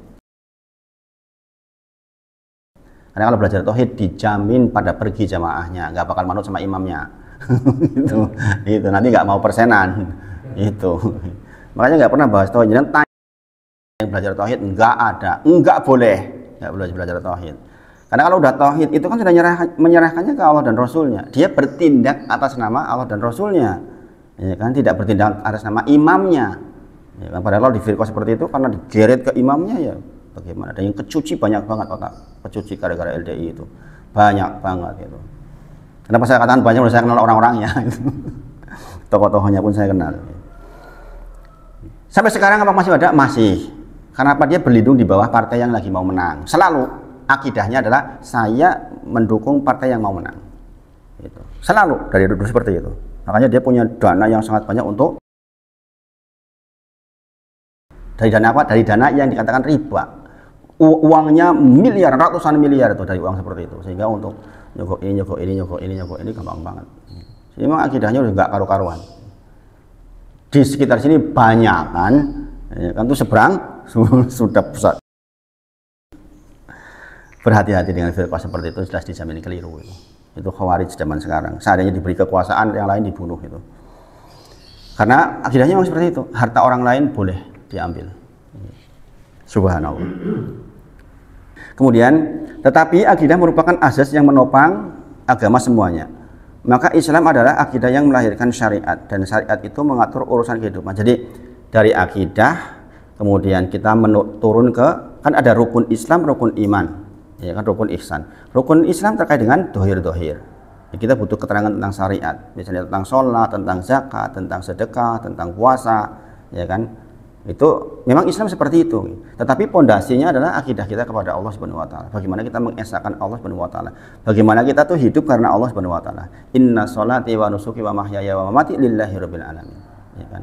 Karena kalau belajar tauhid dijamin pada pergi jamaahnya, nggak bakal manut sama imamnya. itu nanti nggak mau persenan. Itu. Makanya nggak pernah bahas tauhid. Jangan tanya yang belajar tauhid, nggak ada, nggak boleh belajar tauhid. Karena kalau udah tauhid itu kan sudah menyerahkannya ke Allah dan Rasulnya. Dia bertindak atas nama Allah dan Rasulnya, ya kan, tidak bertindak atas nama imamnya. Ya kan? Padahal kalau di firqah seperti itu karena digeret ke imamnya, ya bagaimana? Ada yang kecuci banyak banget otak, kecuci gara-gara LDI itu banyak banget itu. Kenapa saya katakan banyak? Saya kenal orang-orangnya, tokoh-tokohnya pun saya kenal. Sampai sekarang apa masih ada? Masih. Karena apa? Dia berlindung di bawah partai yang lagi mau menang. Selalu akidahnya adalah saya mendukung partai yang mau menang. Itu. Selalu dari dulu seperti itu. Makanya dia punya dana yang sangat banyak untuk, dari dana apa? Dari dana yang dikatakan riba. Uangnya miliar, ratusan miliar itu dari uang seperti itu. Sehingga untuk nyogok ini gampang banget. Jadi memang akidahnya udah nggak karu-karuan. Di sekitar sini banyak kan, ya kan, tuh seberang sudah pusat. Berhati-hati dengan firqah seperti itu, jelas dijamin keliru. Itu khawarij zaman sekarang. Seandainya diberi kekuasaan, yang lain dibunuh itu. Karena akidahnya memang seperti itu. Harta orang lain boleh diambil. Subhanallah. Kemudian, tetapi akidah merupakan asas yang menopang agama semuanya. Maka Islam adalah akidah yang melahirkan syariat, dan syariat itu mengatur urusan kehidupan. Jadi dari akidah kemudian kita turun ke, kan ada rukun Islam, rukun iman, ya kan, rukun ihsan. Rukun Islam terkait dengan dohir. Ya, kita butuh keterangan tentang syariat, misalnya tentang sholat, tentang zakat, tentang sedekah, tentang puasa, ya kan. Itu memang Islam seperti itu. Tetapi pondasinya adalah akidah kita kepada Allah Subhanahu wa taala. Bagaimana kita mengesahkan Allah Subhanahu wa taala. Bagaimana kita tuh hidup karena Allah Subhanahu wa taala. Inna sholati wa nusuki wa mahyaya wa mamati lillahi rabbil alamin. Ya kan?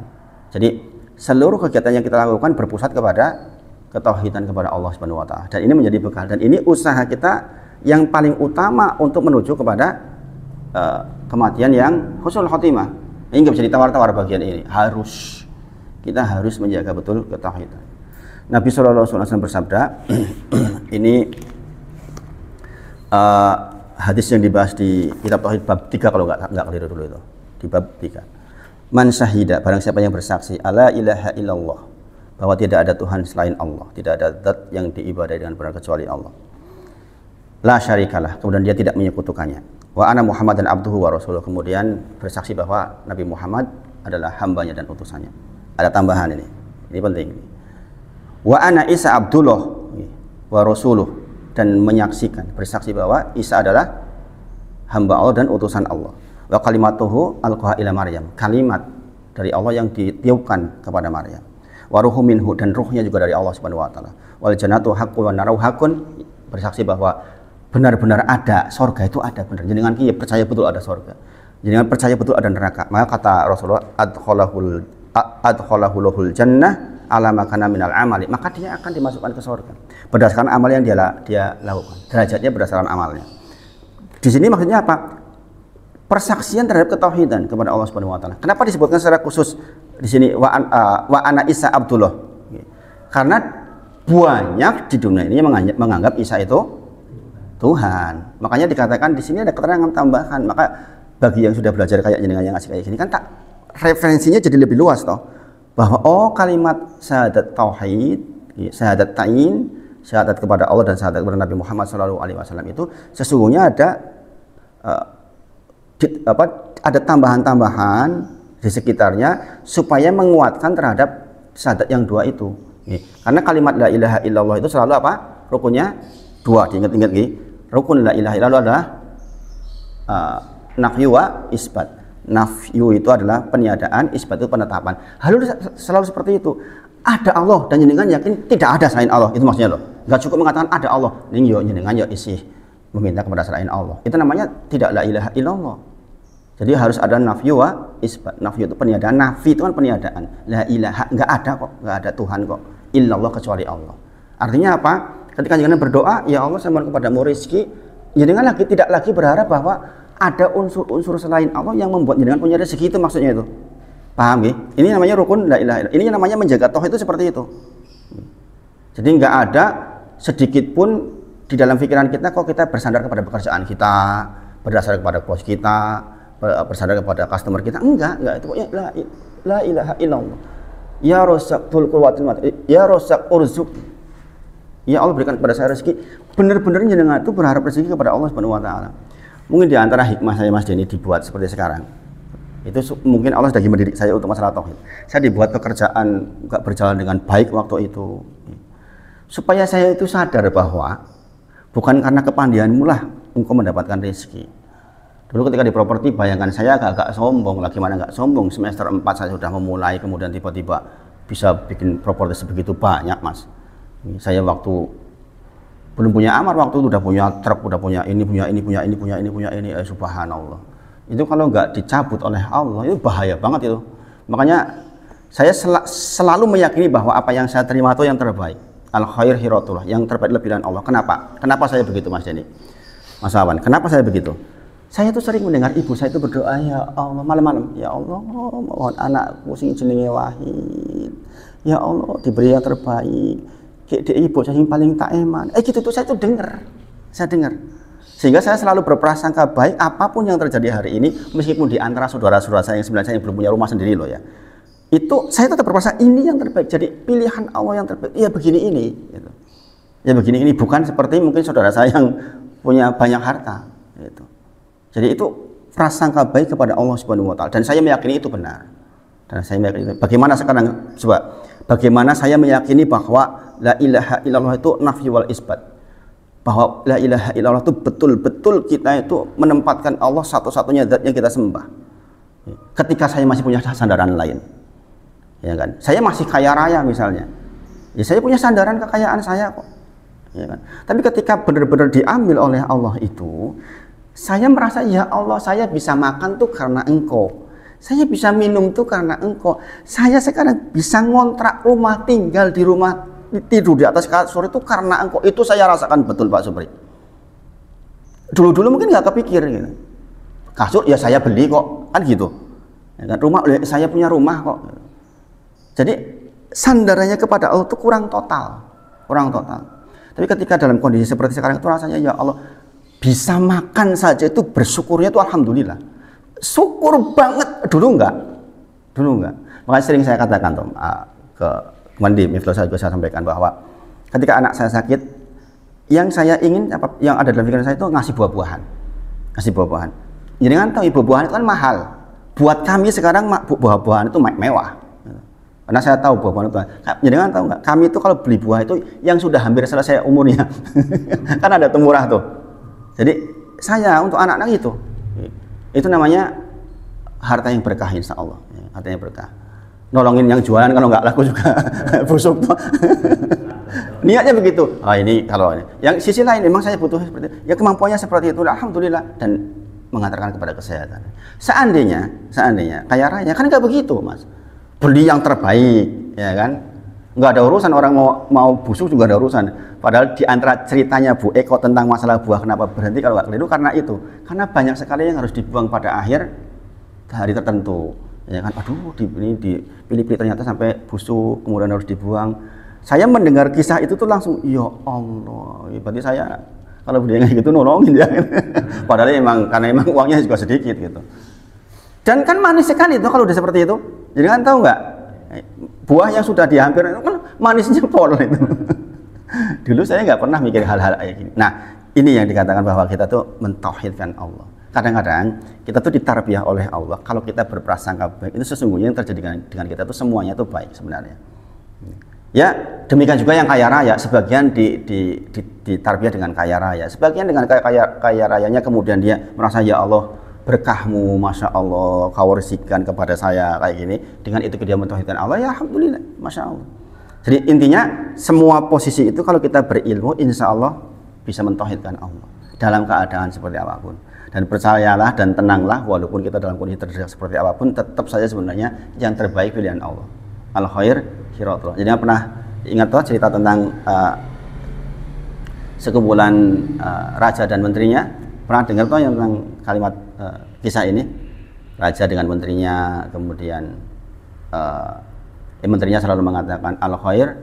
Jadi seluruh kegiatan yang kita lakukan berpusat kepada ketauhidan kepada Allah Subhanahu wa taala. Dan ini menjadi bekal, dan ini usaha kita yang paling utama untuk menuju kepada kematian yang husnul khotimah. Ini nggak bisa ditawar-tawar bagian ini. Kita harus menjaga betul ketauhidan. Nabi SAW bersabda, ini hadis yang dibahas di kitab Tauhid bab 3 kalau nggak keliru dulu itu, di bab 3. Man syahida, barang siapa yang bersaksi, ala ilaha illallah, bahwa tidak ada Tuhan selain Allah, tidak ada zat yang diibadai dengan benar kecuali Allah. La syarikalah, kemudian dia tidak menyekutukannya. Wa ana Muhammad dan abduhu wa rasuluh, kemudian bersaksi bahwa Nabi Muhammad adalah hambanya dan utusannya. Ada tambahan ini penting. Wa ana Isa Abdullah wa rasuluh, dan menyaksikan, bersaksi bahwa Isa adalah hamba Allah dan utusan Allah. Wa kalimatuhu alqaha ila Maryam, kalimat dari Allah yang ditiupkan kepada Maryam. Wa ruhu minhu, dan ruhnya juga dari Allah Subhanahu wa taala. Wal jannatu haqqun wa naru haqqun, bersaksi bahwa benar-benar ada surga, itu ada benar. Jenengan ki percaya betul ada surga. Jenengan percaya betul ada neraka. Maka kata Rasulullah, adkhalahul jannah ala makana minal amali, maka dia akan dimasukkan ke surga berdasarkan amal yang dia lakukan. Derajatnya berdasarkan amalnya. Di sini maksudnya apa? Persaksian terhadap ketauhidan kepada Allah Subhanahu wa taala. Kenapa disebutkan secara khusus di sini wa ana Isa Abdullah? Karena banyak di dunia ini menganggap Isa itu Tuhan. Makanya dikatakan di sini ada keterangan tambahan. Maka bagi yang sudah belajar kayak jenengan yang ngasih kayak gini kan tak referensinya jadi lebih luas toh, bahwa kalimat syahadat tauhid, syahadat ta'in, syahadat kepada Allah dan syahadat kepada Nabi Muhammad SAW itu sesungguhnya ada tambahan-tambahan di sekitarnya supaya menguatkan terhadap syahadat yang dua itu. Karena kalimat la ilaha illallah itu selalu apa? Rukunnya dua, diingat-ingat gitu. Rukun la ilaha illallah adalah nafyu wa isbat. Nafyu itu adalah peniadaan, isbat itu penetapan. Lalu selalu seperti itu. Ada Allah dan jenengan yakin tidak ada selain Allah. Itu maksudnya loh. Enggak cukup mengatakan ada Allah. Ning yo jenengan yo isih meminta kepada selain Allah. Itu namanya tidak la ilaha illallah. Jadi harus ada nafyu wa isbat. Nafyu itu peniadaan, nafi itu kan peniadaan. La ilaha, enggak ada kok, enggak ada Tuhan kok. Illallah kecuali Allah. Artinya apa? Ketika jenengan berdoa, ya Allah saya mohon kepadamu rezeki, jenengan tidak lagi berharap bahwa ada unsur-unsur selain Allah yang membuat jenengan punya rezeki, itu maksudnya itu. Paham ya? Ini namanya rukun la ilaha illallah. Ini namanya menjaga tauhid itu seperti itu. Jadi enggak ada sedikit pun di dalam pikiran kita kok kita bersandar kepada pekerjaan kita, berdasar kepada bos kita, bersandar kepada customer kita. Enggak, itu pokoknya la ilaha illallah. Ya Razzaqul quwwatil matin, ya Razzaq urzuk. Ya Allah berikan kepada saya rezeki. Benar-benar jenengan itu berharap rezeki kepada Allah Subhanahu wa taala. Mungkin di antara hikmah saya Mas Denny dibuat seperti sekarang. Itu mungkin Allah sedang mendidik saya untuk masalah tauhid. Saya dibuat pekerjaan enggak berjalan dengan baik waktu itu. Supaya saya itu sadar bahwa bukan karena kepandianmu lah engkau mendapatkan rezeki. Dulu ketika di properti, bayangkan saya agak sombong, lagi mana enggak sombong, semester 4 saya sudah memulai, kemudian tiba-tiba bisa bikin properti sebegitu banyak, Mas. Saya waktu belum punya amar, waktu itu udah punya truk, udah punya ini, subhanallah. Itu kalau nggak dicabut oleh Allah, itu bahaya banget itu. Makanya saya selalu meyakini bahwa apa yang saya terima itu yang terbaik. Al khair hiratullah, yang terbaik lebih pilihan Allah. Kenapa? Kenapa saya begitu, Mas Denny? Mas Awan, kenapa saya begitu? Saya tuh sering mendengar ibu saya itu berdoa, ya Allah, malam-malam, ya Allah, mohon anakku sing jenenge Wahid, ya Allah diberi yang terbaik. Ibu saya yang paling tak eman. Gitu tuh saya tuh dengar. Sehingga saya selalu berprasangka baik apapun yang terjadi hari ini, meskipun di antara saudara-saudara saya yang sebenarnya saya yang belum punya rumah sendiri loh ya. itu saya tetap berprasangka ini yang terbaik, jadi pilihan Allah yang terbaik. Ya begini ini, gitu. Ya begini ini, bukan seperti mungkin saudara saya yang punya banyak harta, gitu. Jadi itu prasangka baik kepada Allah Subhanahu wa taala, dan saya meyakini itu benar. Dan saya meyakini itu. Bagaimana sekarang coba? Bagaimana saya meyakini bahwa la ilaha illallah itu nafi wal isbat? Bahwa la ilaha illallah itu betul-betul kita itu menempatkan Allah satu-satunya zat yang kita sembah. Ketika saya masih punya sandaran lain, ya kan? Saya masih kaya raya misalnya, ya saya punya sandaran kekayaan saya kok, ya kan? Tapi ketika benar-benar diambil oleh Allah itu, saya merasa ya Allah, saya bisa makan tuh karena Engkau, saya bisa minum tuh karena Engkau, saya sekarang bisa ngontrak rumah, tinggal di rumah, tidur di atas kasur itu karena Engkau. Itu saya rasakan betul Pak Supri. Dulu-dulu mungkin nggak kepikir gitu. Kasur ya saya beli kok, kan gitu, ya kan? Rumah saya punya rumah kok. Jadi sandarannya kepada Allah itu kurang total. Tapi ketika dalam kondisi seperti sekarang itu rasanya ya Allah, bisa makan saja itu bersyukurnya itu alhamdulillah. Syukur banget. Dulu enggak. Makanya sering saya katakan tuh ke kemarin di Miftah saya juga saya sampaikan bahwa ketika anak saya sakit, yang saya ingin yang ada dalam pikiran saya itu ngasih buah-buahan. Jadi kan tahu buah-buahan itu kan mahal. Buat kami sekarang buah-buahan itu mewah. Karena saya tahu buah-buahan itu. Jadi kan tahu nggak? Kami itu kalau beli buah itu yang sudah hampir selesai umurnya. Kan ada murah tuh. Jadi saya untuk anak-anak itu namanya harta yang berkah insya Allah. Harta yang berkah. Nolongin yang jualan kalau nggak laku juga busuk tuh. Niatnya begitu. Ini kalau ini. Yang sisi lain memang saya butuh seperti itu. Ya kemampuannya seperti itu. Alhamdulillah, dan mengantarkan kepada kesehatan. Seandainya kaya raya kan nggak begitu Mas. Beli yang terbaik, ya kan? Nggak ada urusan orang mau busuk juga ada urusan. Padahal di antara ceritanya Bu Eko tentang masalah buah kenapa berhenti kalau nggak keliru karena itu. Karena banyak sekali yang harus dibuang pada akhir hari tertentu. Ya kan? Aduh, dipilih-pilih ternyata sampai busuk, kemudian harus dibuang. Saya mendengar kisah itu tuh langsung, ya Allah, berarti saya kalau beli kayak gitu nolongin ya. Padahal karena emang uangnya juga sedikit gitu. Dan kan manis sekali itu kalau udah seperti itu. Jadi kan tahu nggak, buah yang sudah dihampir itu kan manisnya pol itu. Dulu saya nggak pernah mikir hal-hal kayak gini. Nah, ini yang dikatakan bahwa kita tuh mentauhidkan Allah. Kadang-kadang kita tuh ditarbiyah oleh Allah. Kalau kita berprasangka baik, itu sesungguhnya yang terjadi dengan kita tuh semuanya tuh baik sebenarnya. Ya, demikian juga yang kaya raya, sebagian ditarbiyah dengan kaya raya, sebagian dengan kaya rayanya kemudian dia merasa ya Allah berkahmu, masya Allah kau resikan kepada saya kayak gini. Dengan itu dia mentauhidkan Allah, ya alhamdulillah, masya Allah. Jadi intinya semua posisi itu kalau kita berilmu, insya Allah bisa mentauhidkan Allah dalam keadaan seperti apapun. Dan percayalah dan tenanglah, walaupun kita dalam kondisi terdesak seperti apapun, tetap saja sebenarnya yang terbaik pilihan Allah. Al khair khiratullah. Jadi pernah ingat tuh cerita tentang sekumpulan raja dan menterinya? Pernah dengar tuh yang tentang kalimat kisah ini? Raja dengan menterinya, kemudian menterinya selalu mengatakan al khair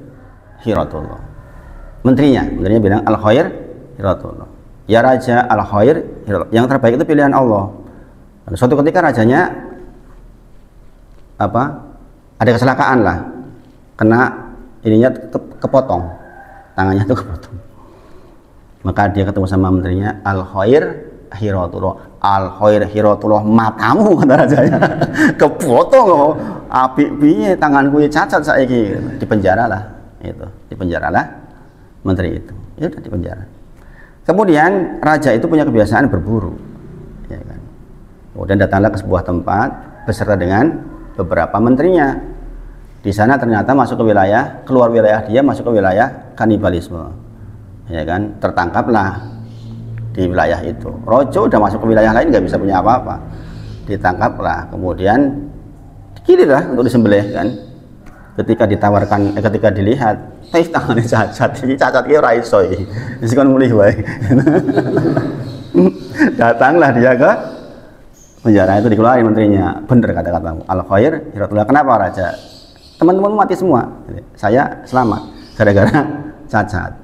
khiratullah. Menterinya bilang al khair khiratullah. Ya raja, al khair khiratullah. Yang terbaik itu pilihan Allah. Dan suatu ketika rajanya ada kecelakaan lah, kena ininya kepotong, tangannya tuh kepotong. Maka dia ketemu sama menterinya, al khair khiratullah, matamu, kata rajanya. Kepotong api piye tanganku cacat saiki, dipenjaralah menteri itu. Ya udah dipenjara. Kemudian raja itu punya kebiasaan berburu, ya kan. Kemudian datanglah ke sebuah tempat beserta dengan beberapa menterinya. Di sana ternyata keluar wilayah dia, masuk ke wilayah kanibalisme, ya kan. Tertangkaplah di wilayah itu. Rojo udah masuk ke wilayah lain nggak bisa punya apa-apa, ditangkaplah, kemudian dikirimlah untuk disembelih kan. Ketika dilihat, tangannya cacat iki ora iso iki. Wis kon mulih wae. Datanglah dia ke penjara itu, dikeluarin menterinya. Bener kata-katamu, al khair khiratullah. Kenapa raja? Teman-teman mati semua, saya selamat gara-gara cacat.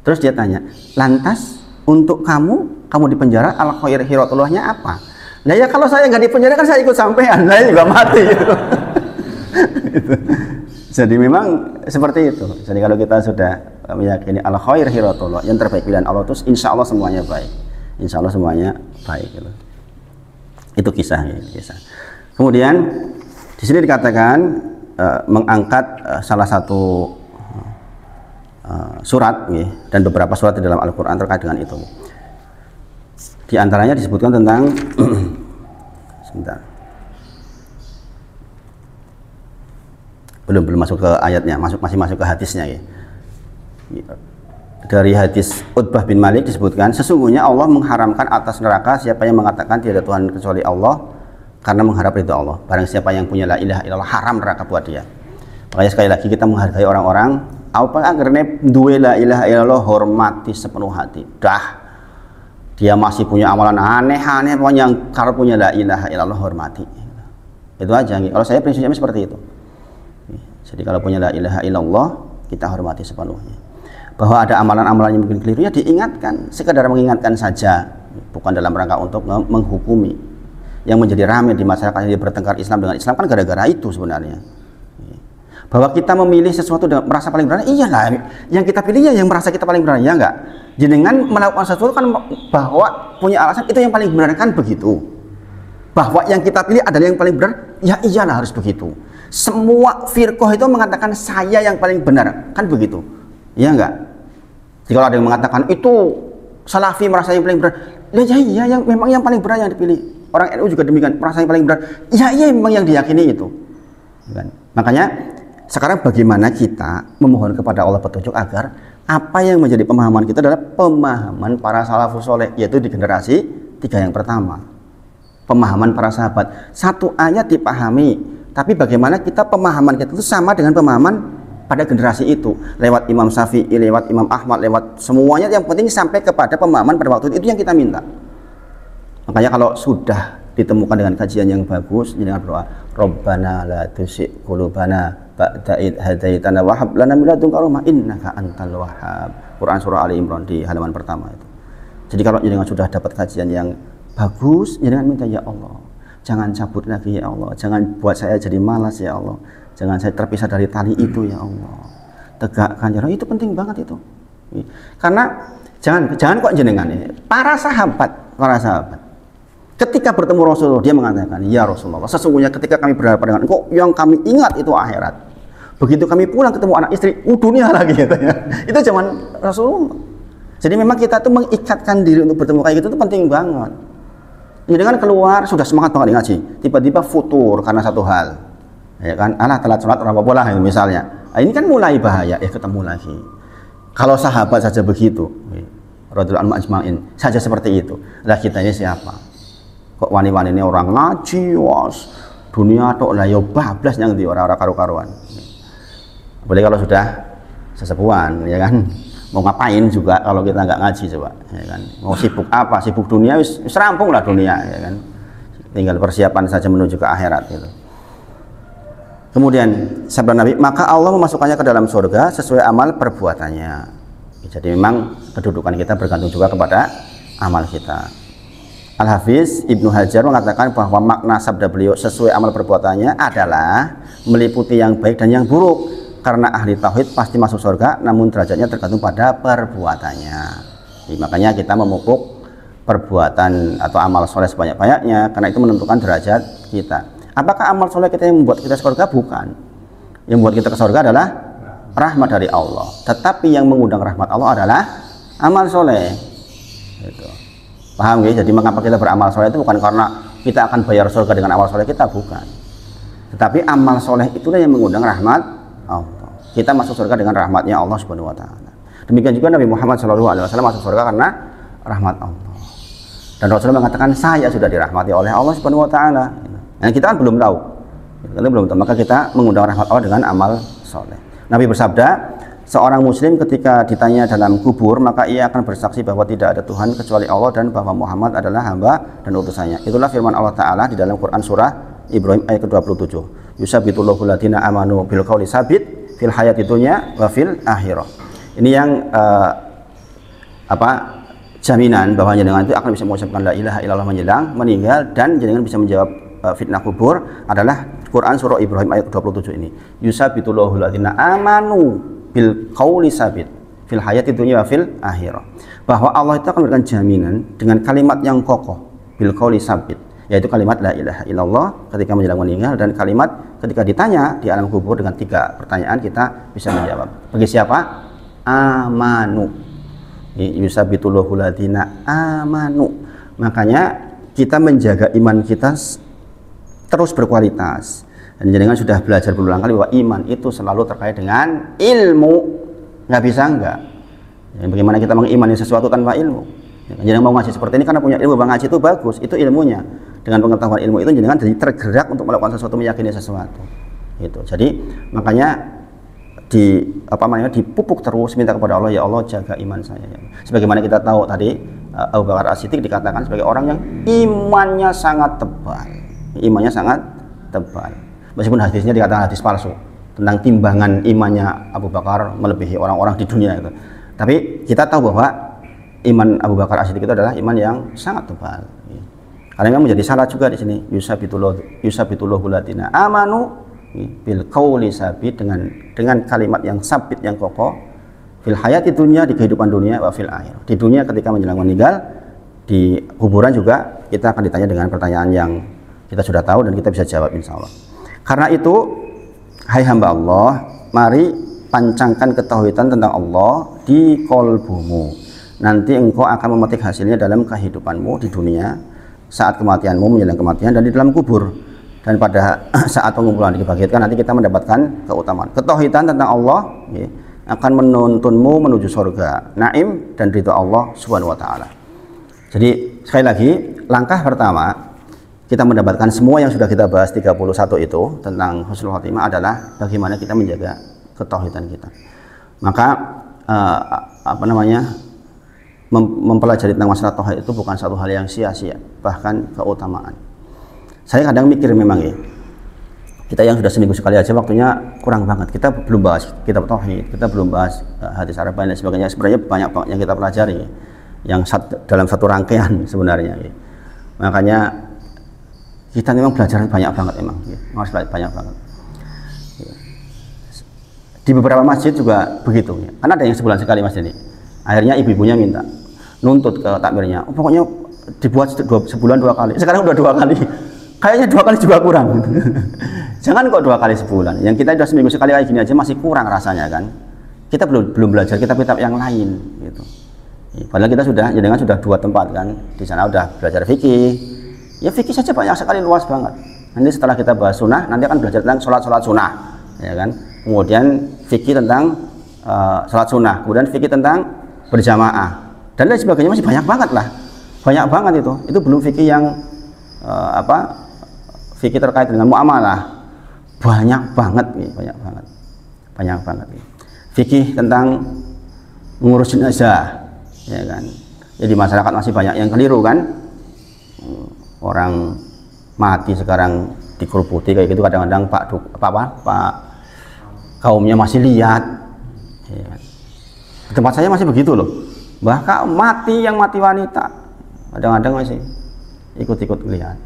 Terus dia tanya, lantas untuk kamu di penjara al khair khiratullahnya apa? Nah ya kalau saya nggak di penjara kan saya ikut sampean, saya juga mati gitu. Gitu. Jadi memang seperti itu. Jadi kalau kita sudah meyakini al khair hiratullah, yang terbaik pilihan Allah, terus insya Allah semuanya baik. Insya Allah semuanya baik. Gitu. Itu kisahnya. Kisah. Kemudian di sini dikatakan mengangkat salah satu surat dan beberapa surat di dalam Al-Quran terkait dengan itu. Di antaranya disebutkan tentang sebentar. Belum masuk ke ayatnya, masih masuk ke hadisnya ya. Dari hadis Utbah bin Malik disebutkan, sesungguhnya Allah mengharamkan atas neraka siapa yang mengatakan tidak ada Tuhan kecuali Allah karena mengharap ridha Allah. Barang siapa yang punya la ilaha illallah, haram neraka buat dia. Makanya sekali lagi kita menghargai orang-orang apa akhirnya duwe la ilaha illallah, hormati sepenuh hati. Dia masih punya amalan aneh-aneh, pokoknya yang kalau punya la ilaha illallah hormati. Itu aja. Kalau saya prinsipnya seperti itu. Jadi kalau punya la ilaha illallah, kita hormati sepenuhnya. Bahwa ada amalan-amalan yang mungkin keliru, ya diingatkan, sekedar mengingatkan saja, bukan dalam rangka untuk menghukumi. Yang menjadi ramai di masyarakat yang bertengkar Islam dengan Islam kan gara-gara itu sebenarnya. Bahwa kita memilih sesuatu dengan merasa paling benar, iyalah, yang kita pilih ya yang merasa kita paling benar, ya enggak? Jenengan melakukan sesuatu kan bahwa punya alasan itu yang paling benar, kan begitu. Bahwa yang kita pilih adalah yang paling benar, ya iyalah harus begitu. Semua firqah itu mengatakan saya yang paling benar, kan begitu, ya enggak? Jika ada yang mengatakan itu Salafi merasa yang paling benar, ya iya yang memang yang paling benar yang dipilih. Orang NU juga demikian, merasa yang paling benar, ya iya memang yang diyakini itu, kan? Makanya sekarang bagaimana kita memohon kepada Allah petunjuk agar apa yang menjadi pemahaman kita adalah pemahaman para salafus soleh, yaitu di generasi 3 yang pertama. Pemahaman para sahabat, satu ayat dipahami, tapi bagaimana kita pemahaman kita itu sama dengan pemahaman pada generasi itu, lewat Imam Syafi'i, lewat Imam Ahmad, lewat semuanya, yang penting sampai kepada pemahaman pada waktu itu yang kita minta. Makanya kalau sudah ditemukan dengan kajian yang bagus, dengan berdoa, Rabbana la tuzigh qulubana ba'da idh hadaitana wa hab lana min ladunka rahmah innaka antal wahhab. Quran surah Ali Imran di halaman pertama itu. Jadi kalau jenengan sudah dapat kajian yang bagus, jenengan minta, ya Allah, jangan cabut lagi ya Allah, jangan buat saya jadi malas ya Allah, jangan saya terpisah dari tali itu ya Allah, tegakkan ya Allah. Itu penting banget itu. Karena jangan kok jenengan ini, para sahabat ketika bertemu Rasulullah, dia mengatakan, ya Rasulullah, sesungguhnya ketika kami berhadapan dengan engkau, yang kami ingat itu akhirat. Begitu kami pulang ketemu anak istri, dunia lagi katanya. Itu zaman Rasulullah. Jadi memang kita tuh mengikatkan diri untuk bertemu kayak gitu itu penting banget. Jadi kan keluar sudah semangat banget ngaji, tiba-tiba futur karena satu hal, ya kan? Alah telat sholat orang pola misalnya. Nah, ini kan mulai bahaya, ketemu lagi. Kalau sahabat saja begitu, radhiyallahu anhum ajma'in saja seperti itu, lah kita ini siapa? Kok wani-wani ini orang ngaji, was dunia tok lah, yo bablas yang di orang-orang karu-karuan. Boleh kalau sudah sesepuan, ya kan, mau ngapain juga kalau kita nggak ngaji coba, ya kan, mau sibuk apa, sibuk dunia, wis rampung lah dunia, ya kan, tinggal persiapan saja menuju ke akhirat gitu. Kemudian sabda Nabi, maka Allah memasukkannya ke dalam surga sesuai amal perbuatannya. Jadi memang kedudukan kita bergantung juga kepada amal kita. Al-Hafiz Ibnu Hajar mengatakan bahwa makna sabda beliau sesuai amal perbuatannya adalah meliputi yang baik dan yang buruk, karena ahli tauhid pasti masuk surga, namun derajatnya tergantung pada perbuatannya. Jadi, makanya kita memupuk perbuatan atau amal soleh sebanyak-banyaknya, karena itu menentukan derajat kita. Apakah amal soleh kita yang membuat kita surga? Bukan. Yang membuat kita ke surga adalah rahmat dari Allah. Tetapi yang mengundang rahmat Allah adalah amal soleh. Gitu. Paham ya? Jadi mengapa kita beramal soleh itu bukan karena kita akan bayar surga dengan amal soleh kita, bukan. Tetapi amal soleh itulah yang mengundang rahmat Allah. Kita masuk surga dengan rahmatnya Allah Subhanahu wa taala. Demikian juga Nabi Muhammad SAW masuk surga karena rahmat Allah. Dan Rasulullah mengatakan, saya sudah dirahmati oleh Allah Subhanahu wa taala. Yang kita kan belum tahu. Maka kita mengundang rahmat Allah dengan amal soleh. Nabi bersabda, seorang muslim ketika ditanya dalam kubur, maka ia akan bersaksi bahwa tidak ada Tuhan kecuali Allah dan bahwa Muhammad adalah hamba dan utusannya. Itulah firman Allah Ta'ala di dalam Quran surah Ibrahim ayat ke-27. Yusabbitullahu alladziina amanu bil qauli sabit fil hayati dunya wa fil akhirah. Ini yang jaminan bahwa jenengan itu akan bisa mengucapkan la ilaha illallah menjelang meninggal, dan jenengan bisa menjawab fitnah kubur adalah Quran surah Ibrahim ayat 27 ini. Yusabbitullahu alladziina amanu bil qauli sabit fil hayati dunya wa fil akhirah. Bahwa Allah itu akan memberikan jaminan dengan kalimat yang kokoh, bil qauli sabit, yaitu kalimat la ilaha illallah ketika menjelang meninggal, dan kalimat ketika ditanya di alam kubur dengan 3 pertanyaan kita bisa menjawab. Bagi siapa? Amanu. Yusabbitullahu alladziina amanu. Makanya kita menjaga iman kita terus berkualitas. Dan jenengan sudah belajar berulang kali bahwa iman itu selalu terkait dengan ilmu. Nggak bisa enggak. Ya, bagaimana kita mengimani sesuatu tanpa ilmu? Ya, jenengan mau ngaji seperti ini karena punya ilmu, bang ngaji itu bagus, itu ilmunya. Dengan pengetahuan ilmu itu jenengan jadi tergerak untuk melakukan sesuatu, meyakini sesuatu. Itu. Jadi makanya dipupuk terus, minta kepada Allah, ya Allah jaga iman saya. Sebagaimana kita tahu tadi Abu Bakar As-Siddiq dikatakan sebagai orang yang imannya sangat tebal. Imannya sangat tebal. Meskipun hadisnya dikatakan hadis palsu tentang timbangan imannya Abu Bakar melebihi orang-orang di dunia itu. Tapi kita tahu bahwa iman Abu Bakar As-Siddiq itu adalah iman yang sangat tebal. Karena memang menjadi salah juga di sini. Yusabbitullahu alladziina amanu bil qauli sabit, dengan kalimat yang sabit, yang kokoh, fil hayati dunya, di kehidupan dunia, wa fil akhir, di dunia ketika menjelang meninggal, di kuburan juga kita akan ditanya dengan pertanyaan yang kita sudah tahu dan kita bisa jawab insya Allah. Karena itu, hai hamba Allah, mari pancangkan ketauhidan tentang Allah di kolbumu. Nanti engkau akan memetik hasilnya dalam kehidupanmu di dunia, saat kematianmu, menjelang kematian, dan di dalam kubur. Dan pada saat pengumpulan dibangkitkan, nanti kita mendapatkan keutamaan. Ketauhidan tentang Allah akan menuntunmu menuju surga, naim dan ridho Allah Subhanahu wa taala. Jadi sekali lagi, langkah pertama kita mendapatkan semua yang sudah kita bahas 31 itu tentang husnul khotimah adalah bagaimana kita menjaga ketauhidan kita. Maka mempelajari tentang masalah tauhid itu bukan satu hal yang sia-sia, bahkan keutamaan. Saya kadang mikir memang ya, kita yang sudah seminggu sekali aja waktunya kurang banget. Kita belum bahas kitab tauhid, kita belum bahas hadis Arba'in dan sebagainya. Sebenarnya banyak banget yang kita pelajari yang dalam satu rangkaian sebenarnya. Makanya kita memang belajar banyak banget emang, harus banyak banget. Di beberapa masjid juga begitu. Karena ada yang sebulan sekali masjid ini. Akhirnya ibu-ibunya minta nuntut ke takmirnya, pokoknya dibuat sebulan 2 kali. Sekarang udah 2 kali. Kayaknya 2 kali juga kurang. Jangan kok 2 kali sebulan. Yang kita udah seminggu sekali kayak gini aja masih kurang rasanya kan. Kita belum belajar kitab-kitab yang lain gitu. Padahal kita jangan sudah 2 tempat kan. Di sana udah belajar fikih. Ya fikih saja banyak sekali, luas banget. Nanti setelah kita bahas sunnah, nanti akan belajar tentang sholat sunnah, ya kan. Kemudian fikih tentang sholat sunnah, kemudian fikih tentang berjamaah dan lain sebagainya, masih banyak banget lah, banyak banget itu belum fikih yang fikih terkait dengan muamalah, banyak banget fikih tentang mengurus jenazah, ya kan. Jadi masyarakat masih banyak yang keliru kan, orang mati sekarang dikeruputi kayak gitu, kadang-kadang pak kaumnya masih lihat, ya kan. Di tempat saya masih begitu loh, bahkan yang mati wanita kadang-kadang masih ikut-ikut lihat.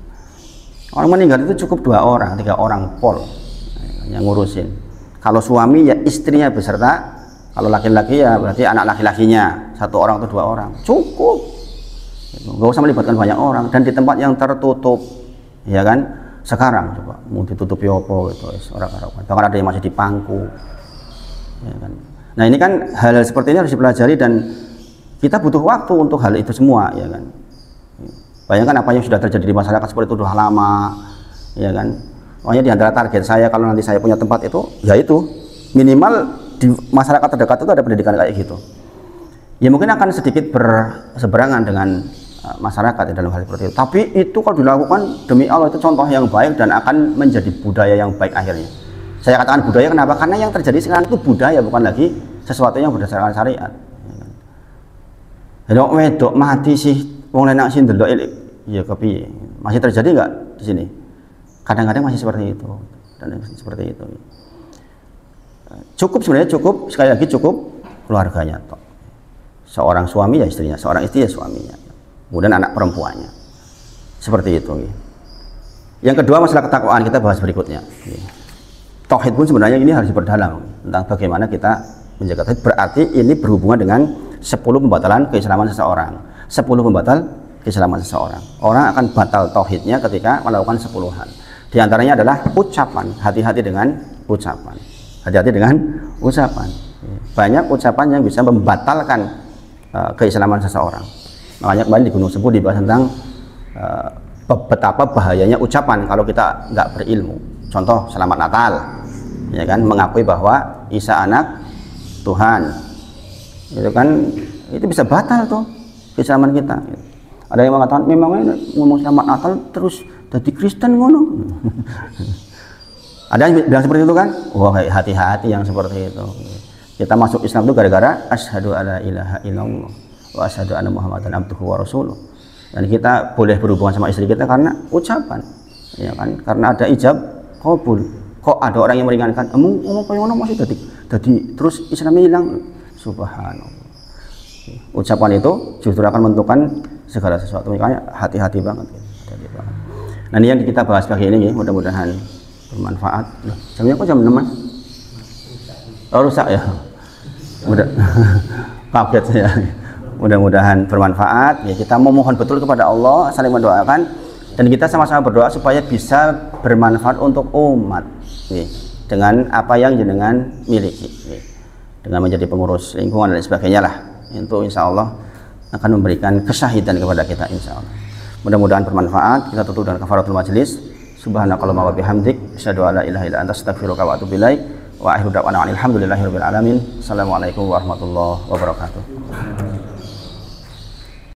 Orang meninggal itu cukup 2 orang, 3 orang pol yang ngurusin. Kalau suami ya istrinya beserta, kalau laki-laki ya berarti anak laki-lakinya, 1 orang atau 2 orang cukup, nggak usah melibatkan banyak orang, dan di tempat yang tertutup, ya kan. Sekarang coba mau ditutupi opo gitu, orang-orang bahkan ada yang masih dipangku, ya kan. Nah ini kan hal-hal seperti ini harus dipelajari dan kita butuh waktu untuk hal itu semua, ya kan. Bayangkan apa yang sudah terjadi di masyarakat seperti itu sudah lama, ya kan. Makanya di antara target saya kalau nanti saya punya tempat itu, yaitu minimal di masyarakat terdekat itu ada pendidikan kayak gitu. Ya mungkin akan sedikit berseberangan dengan masyarakat ya, dalam hal seperti itu. Tapi itu kalau dilakukan demi Allah itu contoh yang baik dan akan menjadi budaya yang baik akhirnya. Saya katakan budaya kenapa? Karena yang terjadi sekarang itu budaya, bukan lagi sesuatu yang berdasarkan syariat. Jadi wedok mati sih, wong lenak sih ndelok ya kepiye. Masih terjadi nggak di sini? Kadang-kadang masih seperti itu dan seperti itu. Cukup sebenarnya sekali lagi cukup keluarganya toh. Seorang suami ya istrinya, seorang istri ya suaminya, kemudian anak perempuannya, seperti itu. Yang kedua masalah ketakwaan kita bahas berikutnya. Tauhid pun sebenarnya ini harus diperdalam tentang bagaimana kita menjaga tauhid. Berarti ini berhubungan dengan 10 pembatalan keislaman seseorang. 10 pembatal keislaman seseorang. Orang akan batal tauhidnya ketika melakukan 10 hal. Di antaranya adalah ucapan. Hati-hati dengan ucapan. Hati-hati dengan ucapan. Banyak ucapan yang bisa membatalkan keislaman seseorang. Makanya kemarin di Gunung Sepuh dibahas tentang betapa bahayanya ucapan kalau kita nggak berilmu. Contoh selamat Natal, ya kan, mengakui bahwa Isa anak Tuhan, itu kan itu bisa batal tuh keislaman kita. Ada yang mengatakan memangnya ngomong selamat Natal terus jadi Kristen ngono. Ada yang bilang seperti itu kan? Wah, hati-hati yang seperti itu. Kita masuk Islam itu gara-gara asyhadu alla ilaha illallah wa asyhadu anna muhammadan abduhu wa rasuluh. Dan kita boleh berhubungan sama istri kita karena ucapan, ya kan? Karena ada ijab kabul. Kok ada orang yang meringankan? Ngomong koyo ngono masih jadi terus Islamnya hilang. Subhanallah. Ucapan itu justru akan menentukan segala sesuatu. Makanya hati-hati banget. Nah, ini yang kita bahas pagi ini, mudah-mudahan bermanfaat. Jamnya kok jam 6, Mas? Oh, rusak ya. Kaget saya. Mudah-mudahan bermanfaat. Ya, kita memohon betul kepada Allah, saling mendoakan, dan kita sama-sama berdoa supaya bisa bermanfaat untuk umat. Dengan apa yang jenengan miliki. Dengan menjadi pengurus lingkungan dan sebagainya lah. Itu insya Allah akan memberikan kesyahidan kepada kita insya Allah. Mudah-mudahan bermanfaat. Kita tutup dengan kafaratul majelis. Subhanakallahumma wa bihamdik, asyhadu an la ilaha illa anta, astaghfiruka wa atubu ilaik. Wa akhiru da'wana alhamdulillahirabbil alamin. Assalamualaikum warahmatullahi wabarakatuh.